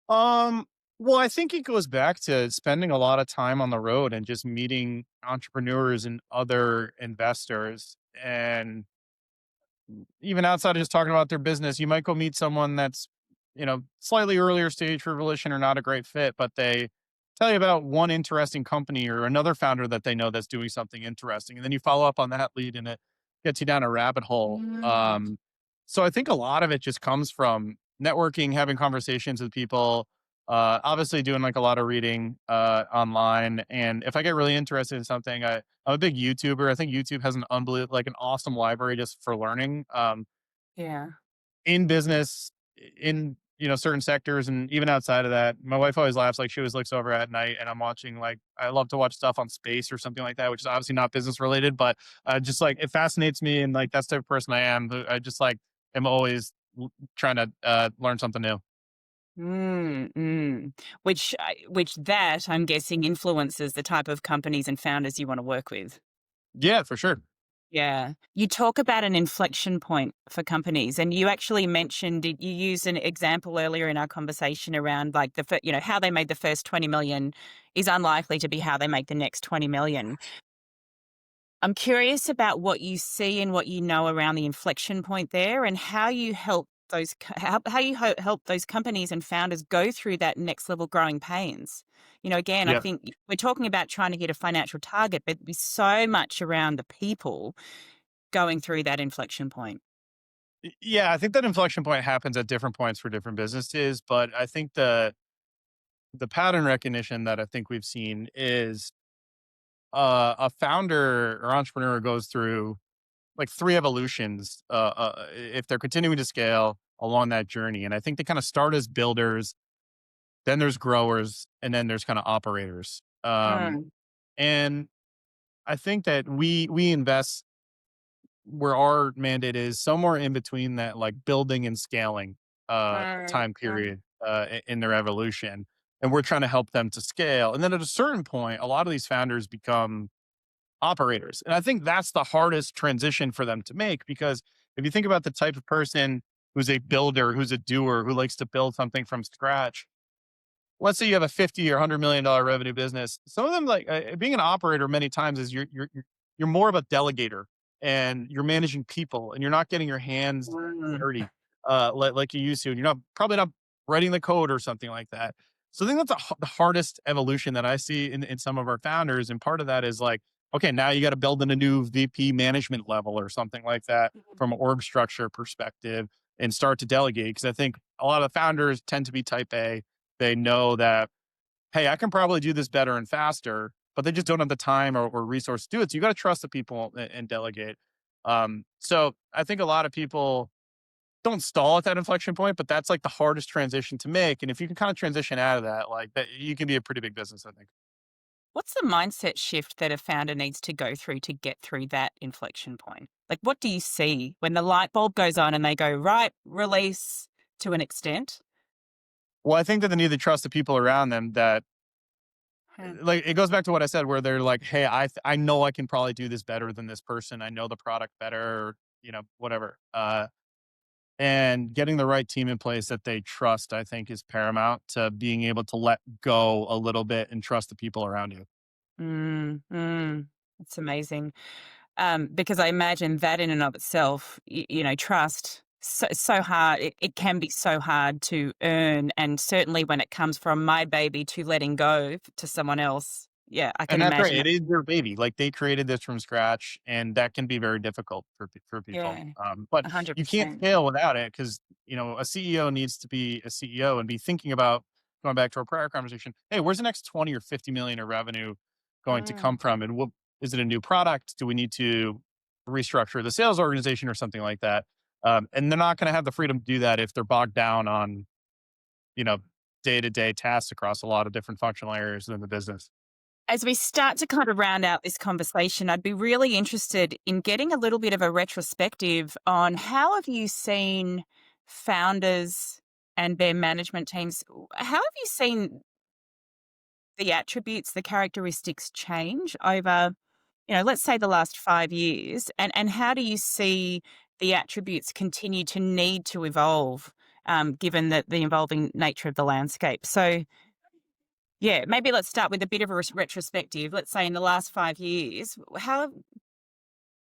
Um, well, I think it goes back to spending a lot of time on the road and just meeting entrepreneurs and other investors and even outside of just talking about their business, you might go meet someone that's, slightly earlier stage for Volition or not a great fit, but they tell you about one interesting company or another founder that they know that's doing something interesting. And then you follow up on that lead and it gets you down a rabbit hole. Mm. So I think a lot of it just comes from networking, having conversations with people, obviously doing like a lot of reading online. And if I get really interested in something, I'm a big YouTuber. I think YouTube has an unbelievable, like an awesome library just for learning. Yeah. In business, in certain sectors, and even outside of that. My wife always laughs, like she always looks over at night, and I'm watching like I love to watch stuff on space or something like that, which is obviously not business related, but just like it fascinates me, and like that's the type of person I am. I just like am always trying to learn something new. Mm, mm. Which that I'm guessing influences the type of companies and founders you want to work with. Yeah, for sure. Yeah. You talk about an inflection point for companies, and you actually mentioned it. You used an example earlier in our conversation around like how they made the first 20 million is unlikely to be how they make the next 20 million. I'm curious about what you see and what you know around the inflection point there, and how you help how you help those companies and founders go through that next level growing pains. Again, I Yeah. think we're talking about trying to get a financial target, but there's so much around the people going through that inflection point. Yeah, I think that inflection point happens at different points for different businesses, but I think the pattern recognition that I think we've seen is a founder or entrepreneur goes through like three evolutions if they're continuing to scale along that journey. And I think they kind of start as builders, then there's growers, and then there's kind of operators. Mm, And I think that we invest where our mandate is somewhere in between that, like building and scaling mm, time mm, period in their evolution. And we're trying to help them to scale. And then at a certain point, a lot of these founders become operators. And I think that's the hardest transition for them to make because if you think about the type of person who's a builder, who's a doer, who likes to build something from scratch, let's say you have a 50 or $100 million revenue business. Some of them, like being an operator, many times is you're more of a delegator and you're managing people and you're not getting your hands mm. dirty like you used to. And you're not probably not writing the code or something like that. So I think that's the hardest evolution that I see in some of our founders. And part of that is like, okay, now you got to build in a new VP management level or something like that from an org structure perspective and start to delegate. Because I think a lot of the founders tend to be type A. They know that, hey, I can probably do this better and faster, but they just don't have the time or resource to do it. So you got to trust the people and delegate. So I think a lot of people don't stall at that inflection point, but that's like the hardest transition to make. And if you can kind of transition out of that, like that, you can be a pretty big business, I think. What's the mindset shift that a founder needs to go through to get through that inflection point? Like, what do you see when the light bulb goes on and they go, right, release to an extent? Well, I think that they need to trust the people around them that Hmm. like it goes back to what I said, where they're like, hey, I know I can probably do this better than this person. I know the product better, or, whatever. And getting the right team in place that they trust, I think, is paramount to being able to let go a little bit and trust the people around you. Mm, mm. It's amazing. Because I imagine that in and of itself, trust, so hard. It can be so hard to earn. And certainly when it comes from my baby to letting go to someone else. Yeah, I can And that's right. imagine It it. is their baby. Like they created this from scratch, and that can be very difficult for people. Yeah, But you can't 100%. scale without it because a CEO needs to be a CEO and be thinking about going back to our prior conversation. Hey, where's the next 20 or 50 million of revenue going to come Mm. from? And what is it a new product? Do we need to restructure the sales organization or something like that? And they're not going to have the freedom to do that if they're bogged down on you know day to day tasks across a lot of different functional areas within the business. As we start to kind of round out this conversation, I'd be really interested in getting a little bit of a retrospective on how have you seen founders and their management teams, how have you seen the attributes, the characteristics change over, let's say the last 5 years, and how do you see the attributes continue to need to evolve, given that the evolving nature of the landscape? So, yeah, maybe let's start with a bit of a retrospective. Let's say in the last 5 years, how?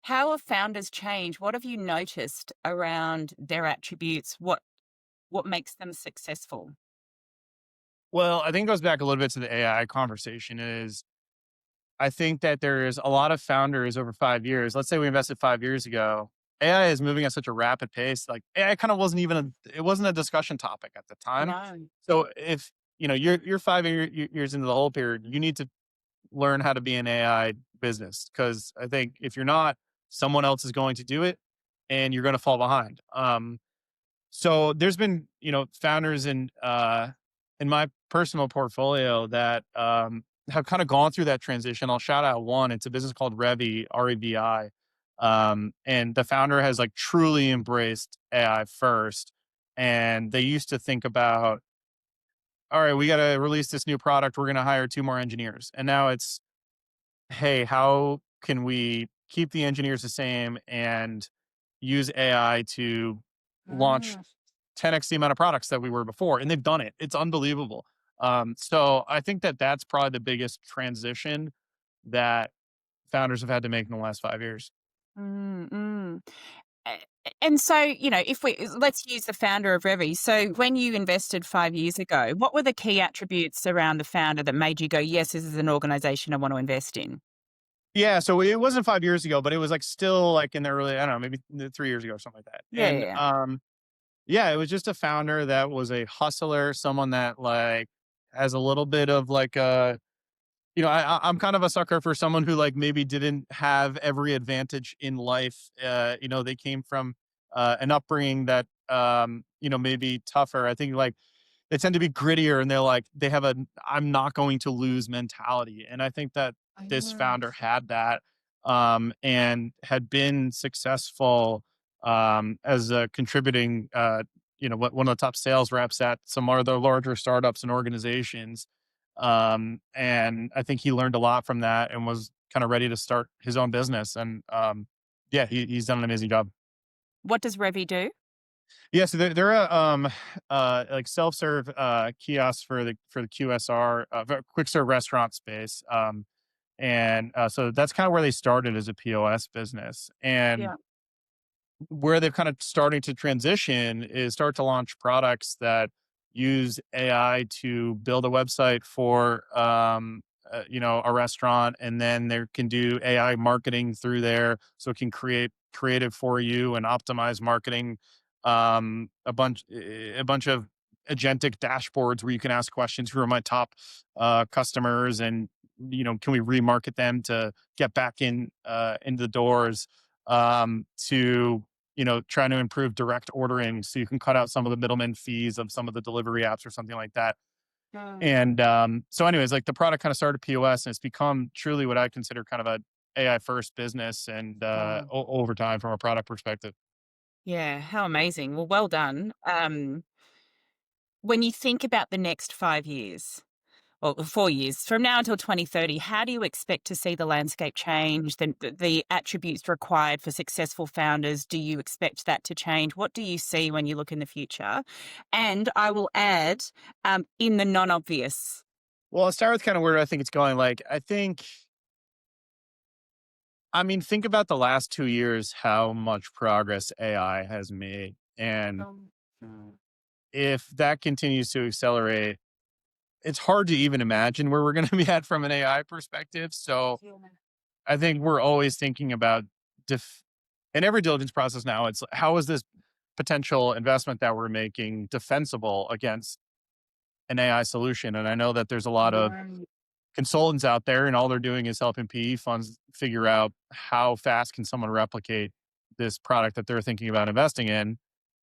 How have founders changed? What have you noticed around their attributes? What makes them successful? Well, I think it goes back a little bit to the AI conversation is I think that there is a lot of founders over 5 years. Let's say we invested 5 years ago. AI is moving at such a rapid pace. Like AI kind of it wasn't a discussion topic at the time. No. So if you're 5 years into the whole period, you need to learn how to be an AI business because I think if you're not, someone else is going to do it, and you're going to fall behind. So there's been, founders in my personal portfolio that have kind of gone through that transition. I'll shout out one. It's a business called Revi, Revi. And the founder has like truly embraced AI first. And they used to think about, all right, we got to release this new product. We're going to hire two more engineers. And now it's, hey, how can we keep the engineers the same and use AI to launch Mm, 10x the amount of products that we were before? And they've done it. It's unbelievable. So I think that that's probably the biggest transition that founders have had to make in the last 5 years. mm, mm. And so, if let's use the founder of Revi. So, when you invested 5 years ago, what were the key attributes around the founder that made you go, yes, this is an organization I want to invest in? Yeah, so it wasn't 5 years ago, but it was like still like in the early, I don't know, maybe 3 years ago or something like that. Yeah, And yeah. yeah, it was just a founder that was a hustler, someone that like has a little bit of like I'm kind of a sucker for someone who like maybe didn't have every advantage in life. They came from an upbringing that maybe tougher. I think like they tend to be grittier and they have a I'm not going to lose mentality. And I think that this Mm. founder had that and had been successful as a contributing one of the top sales reps at some other larger startups and organizations. And I think he learned a lot from that and was kind of ready to start his own business. And yeah, he's done an amazing job. What does Revi do? Yeah, so they're a like self-serve kiosk for the QSR quick serve restaurant space. And so that's kind of where they started as a POS business. And Yeah. where they're kind of starting to transition is start to launch products that use AI to build a website for a restaurant, and then they can do AI marketing through there, so it can create creative for you and optimize marketing. A bunch of agentic dashboards where you can ask questions: who are my top customers, and can we remarket them to get back into the doors, to trying to improve direct ordering so you can cut out some of the middleman fees of some of the delivery apps or something like that. Mm. And so anyways, like the product kind of started POS, and it's become truly what I consider kind of a AI first business, and Wow. over time from a product perspective. Yeah, how amazing. Well done. When you think about the next 5 years, or 4 years from now until 2030, how do you expect to see the landscape change? The attributes required for successful founders, do you expect that to change? What do you see when you look in the future? And I will add, in the non obvious. Well, I'll start with kind of where I think it's going. Like, I mean, think about the last 2 years, how much progress AI has made. And Mm. if that continues to accelerate, it's hard to even imagine where we're going to be at from an AI perspective. So I think we're always thinking about in every diligence process now, it's how is this potential investment that we're making defensible against an AI solution? And I know that there's a lot of Right. consultants out there, and all they're doing is helping PE funds figure out how fast can someone replicate this product that they're thinking about investing in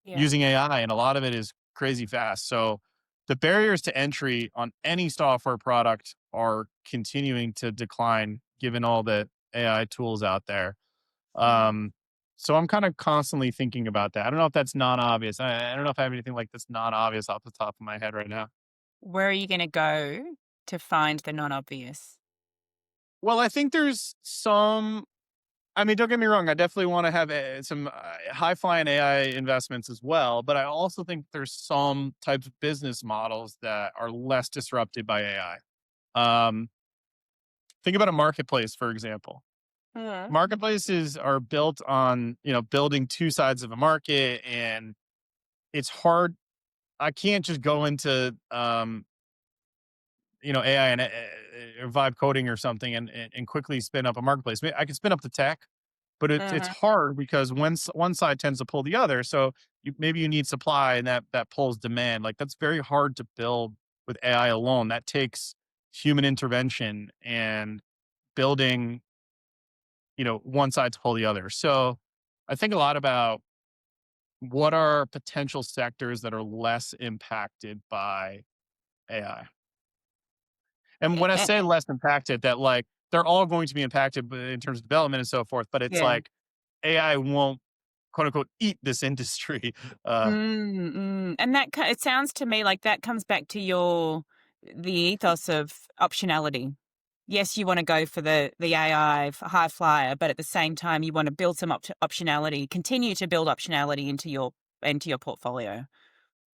Yeah. using AI. And a lot of it is crazy fast. So the barriers to entry on any software product are continuing to decline given all the AI tools out there. Mm. Um, so I'm kind of constantly thinking about that. I don't know if that's not obvious. I don't know if I have anything like that's not obvious off the top of my head right now. Where are you going to go to find the non obvious? Well, I think there's some. I mean, don't get me wrong. I definitely want to have some high flying AI investments as well. But I also think there's some types of business models that are less disrupted by AI. Um, think about a marketplace, for example. Marketplaces are built on, building two sides of a market, and it's hard. I can't just go into, AI and vibe coding or something and quickly spin up a marketplace. I can spin up the tech, but it's Mm-hmm. hard because one side tends to pull the other. So maybe you need supply, and that pulls demand. Like, that's very hard to build with AI alone. That takes human intervention and building, one side to pull the other. So I think a lot about what are potential sectors that are less impacted by AI. And when I say less impacted, that, like, they're all going to be impacted in terms of development and so forth, but it's Yeah. like AI won't, quote unquote, eat this industry. And it sounds to me like that comes back to the ethos of optionality. Yes, you want to go for the AI high flyer, but at the same time, you want to build some optionality, continue to build optionality into your portfolio.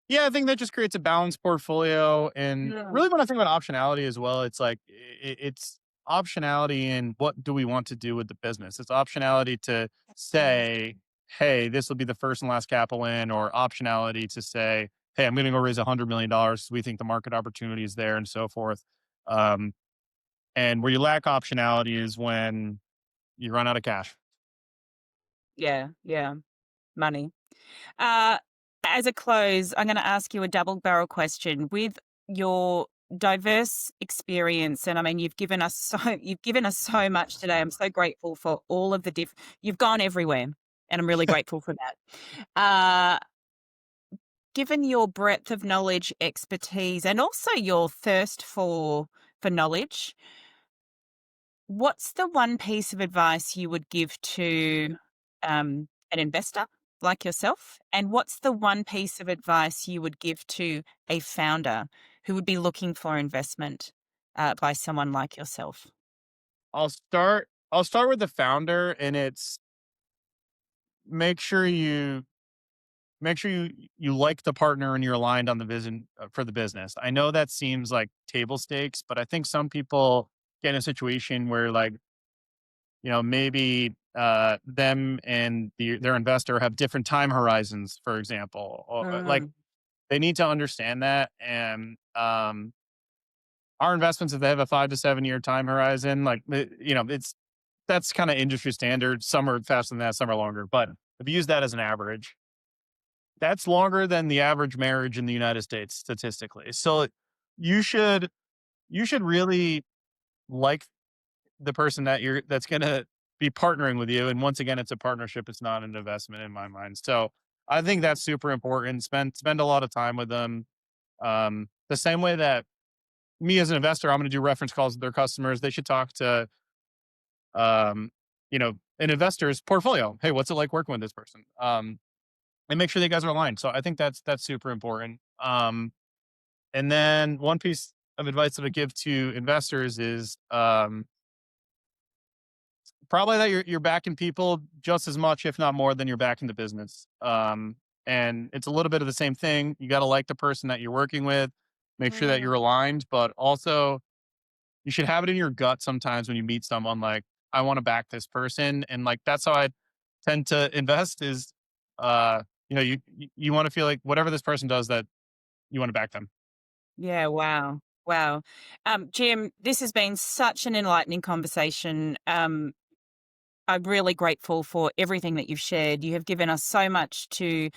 Yeah, I think that just creates a balanced portfolio. And Mm. really, when I think about optionality as well, it's like it's optionality in what do we want to do with the business. It's optionality to say, hey, this will be the first and last capital in, or optionality to say, hey, I'm going to go raise $100 million. We think the market opportunity is there, and so forth. Um, and where you lack optionality is when you run out of cash. Yeah, yeah, money. Uh, as a close, I'm going to ask you a double barrel question with your diverse experience. And I mean, you've given us so much today. I'm so grateful for all of you've gone everywhere, and I'm really grateful for that. Uh, Given your breadth of knowledge, expertise, and also your thirst for knowledge, what's the one piece of advice you would give to an investor like yourself? And what's the one piece of advice you would give to a founder who would be looking for investment by someone like yourself? I'll start with the founder, and it's make sure you make sure you like the partner and you're aligned on the vision for the business. I know that seems like table stakes, but I think some people get in a situation where, like, maybe them and their investor have different time horizons, for example. Or, like, Mm, they need to understand that. And our investments, if they have a 5 to 7 year time horizon, like, that's kind of industry standard. Some are faster than that, some are longer. But if you use that as an average, that's longer than the average marriage in the United States statistically. So you should you should really like the person that's gonna be partnering with you. And once again, it's a partnership, it's not an investment in my mind. So I think that's super important. Spend a lot of time with them. The same way that me as an investor, I'm gonna do reference calls with their customers. They should talk to um, an investor's portfolio. Hey, what's it like working with this person? And make sure that you guys are aligned. So I think that's super important. And then one piece of advice that I give to investors is probably that you're backing people just as much, if not more, than you're backing the business. And it's a little bit of the same thing. You got to like the person that you're working with, make sure that you're mm. aligned, but also you should have it in your gut sometimes when you meet someone, like, I want to back this person. And, like, that's how I tend to invest is, you want to feel like whatever this person does, that you want to back them. Yeah, wow. Wow. Jim, this has been such an enlightening conversation. I'm really grateful for everything that you've shared. You have given us so much to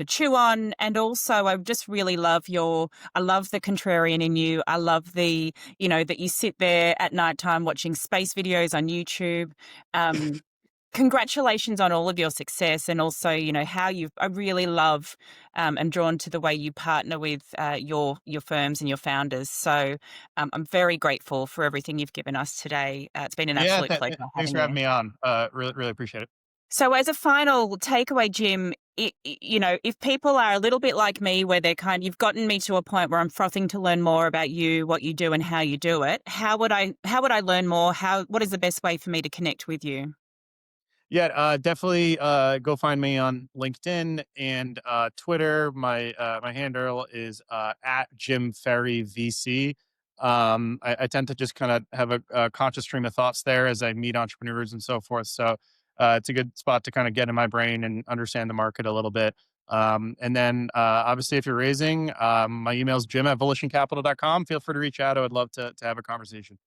chew on, and also I just really I love the contrarian in you. I love that you sit there at nighttime watching space videos on YouTube. Um, Congratulations on all of your success, and also how I really love and drawn to the way you partner with your firms and your founders. So I'm very grateful for everything you've given us today. It's been an Yeah. absolute pleasure Thanks having for having you. me on. Really, really appreciate it. So, as a final takeaway, Jim, if people are a little bit like me, where you've gotten me to a point where I'm frothing to learn more about you, what you do, and how you do it. How would I learn more? What is the best way for me to connect with you? Yeah, definitely go find me on LinkedIn and Twitter. My handle is at Jim Ferry VC. I tend to just kind of have a conscious stream of thoughts there as I meet entrepreneurs and so forth. So it's a good spot to kind of get in my brain and understand the market a little bit. And then obviously, if you're raising, my email is jim@volitioncapital.com. Feel free to reach out. I would love to have a conversation.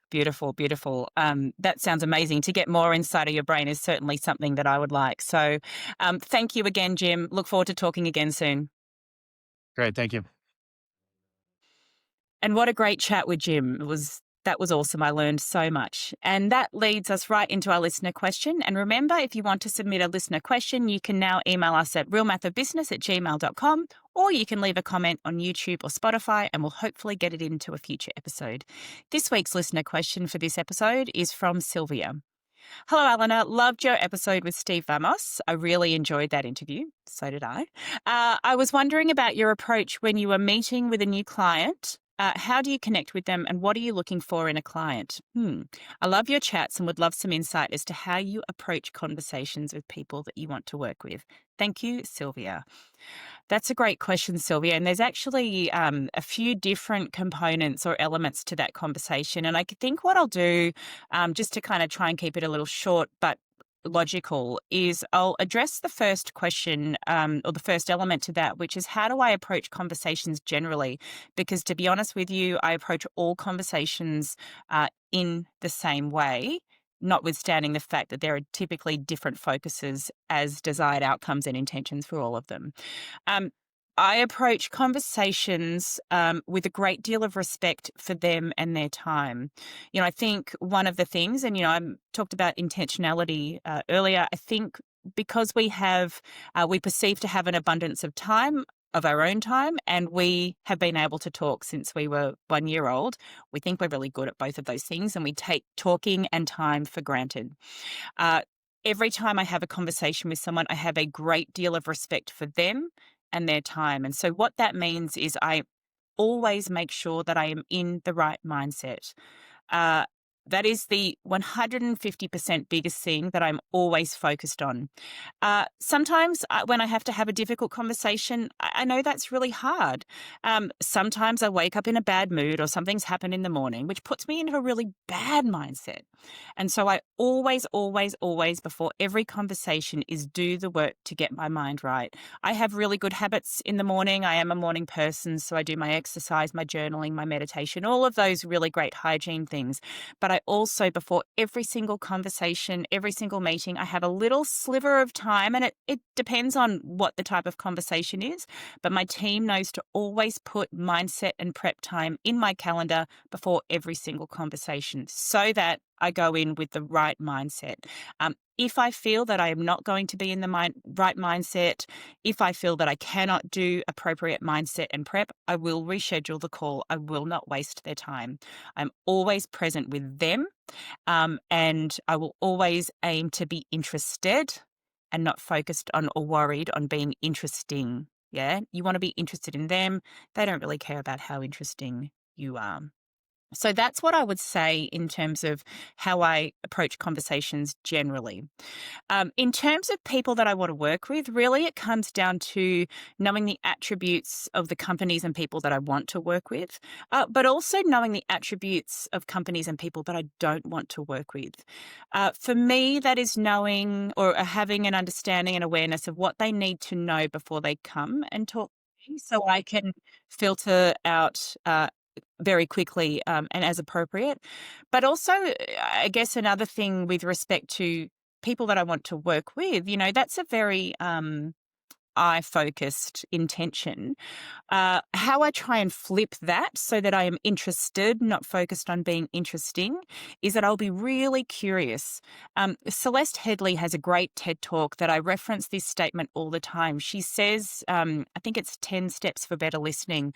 Beautiful, beautiful. That sounds amazing. To get more inside of your brain is certainly something that I would like. So thank you again, Jim. Look forward to talking again soon. Great. Thank you. And what a great chat with Jim. That was awesome. I learned so much. And that leads us right into our listener question. And remember, if you want to submit a listener question, you can now email us at realmathofbusiness@gmail.com, or you can leave a comment on YouTube or Spotify and we'll hopefully get it into a future episode. This week's listener question for this episode is from Sylvia. Hello, Alena. Loved your episode with Steve Vamos. I really enjoyed that interview. So did I. I was wondering about your approach when you were meeting with a new client. How do you connect with them and what are you looking for in a client? I love your chats and would love some insight as to how you approach conversations with people that you want to work with. Thank you, Sylvia. That's a great question, Sylvia. And there's actually a few different components or elements to that conversation. And I think what I'll do, just to kind of try and keep it a little short but logical, is I'll address the first question or the first element to that, which is how do I approach conversations generally? Because to be honest with you, I approach all conversations in the same way, notwithstanding the fact that there are typically different focuses as desired outcomes and intentions for all of them. Um, I approach conversations with a great deal of respect for them and their time. I think one of the things, and I talked about intentionality earlier. I think because we perceive to have an abundance of time, of our own time, and we have been able to talk since we were 1 year old. We think we're really good at both of those things, and we take talking and time for granted. Every time I have a conversation with someone, I have a great deal of respect for them and their time. And so what that means is I always make sure that I am in the right mindset. That is the 150% biggest thing that I'm always focused on. Sometimes when I have to have a difficult conversation, I know that's really hard. Sometimes I wake up in a bad mood or something's happened in the morning, which puts me into a really bad mindset. And so I always, always, always, before every conversation, is do the work to get my mind right. I have really good habits in the morning. I am a morning person, so I do my exercise, my journaling, my meditation, all of those really great hygiene things. But I also, before every single conversation, every single meeting, I have a little sliver of time, and it depends on what the type of conversation is. But my team knows to always put mindset and prep time in my calendar before every single conversation so that I go in with the right mindset. If I feel that I am not going to be in the right mindset, if I feel that I cannot do appropriate mindset and prep, I will reschedule the call. I will not waste their time. I'm always present with them, and I will always aim to be interested and not focused on or worried on being interesting. Yeah, you want to be interested in them. They don't really care about how interesting you are. So that's what I would say in terms of how I approach conversations generally. In terms of people that I want to work with, really it comes down to knowing the attributes of the companies and people that I want to work with, but also knowing the attributes of companies and people that I don't want to work with. For me, that is knowing or having an understanding and awareness of what they need to know before they come and talk to me, so I can filter out very quickly and as appropriate. But also, I guess another thing with respect to people that I want to work with, that's a very I-focused intention. How I try and flip that so that I am interested, not focused on being interesting, is that I'll be really curious. Celeste Headley has a great TED Talk that I reference this statement all the time. She says, I think it's 10 steps for better listening.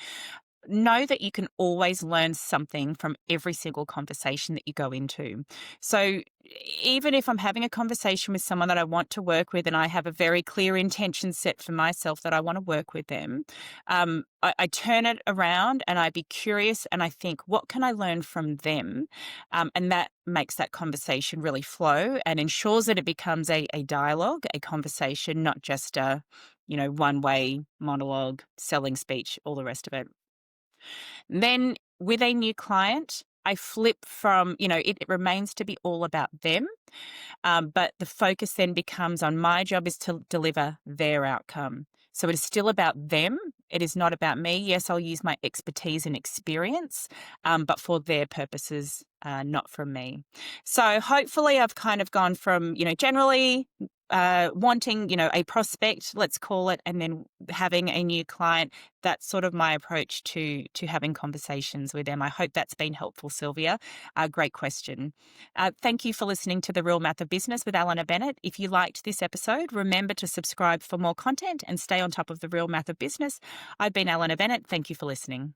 Know that you can always learn something from every single conversation that you go into. So even if I'm having a conversation with someone that I want to work with and I have a very clear intention set for myself that I want to work with them, I turn it around and I be curious and I think, what can I learn from them? And that makes that conversation really flow and ensures that it becomes a dialogue, a conversation, not just a one-way monologue, selling speech, all the rest of it. Then with a new client, I flip from, it remains to be all about them. But the focus then becomes on my job is to deliver their outcome. So it is still about them. It is not about me. Yes, I'll use my expertise and experience, but for their purposes, not from me. So hopefully I've kind of gone from, generally wanting, a prospect, let's call it, and then having a new client. That's sort of my approach to having conversations with them. I hope that's been helpful, Sylvia. Great question. Thank you for listening to The Real Math of Business with Alena Bennett. If you liked this episode, remember to subscribe for more content and stay on top of the real math of business. I've been Alena Bennett. Thank you for listening.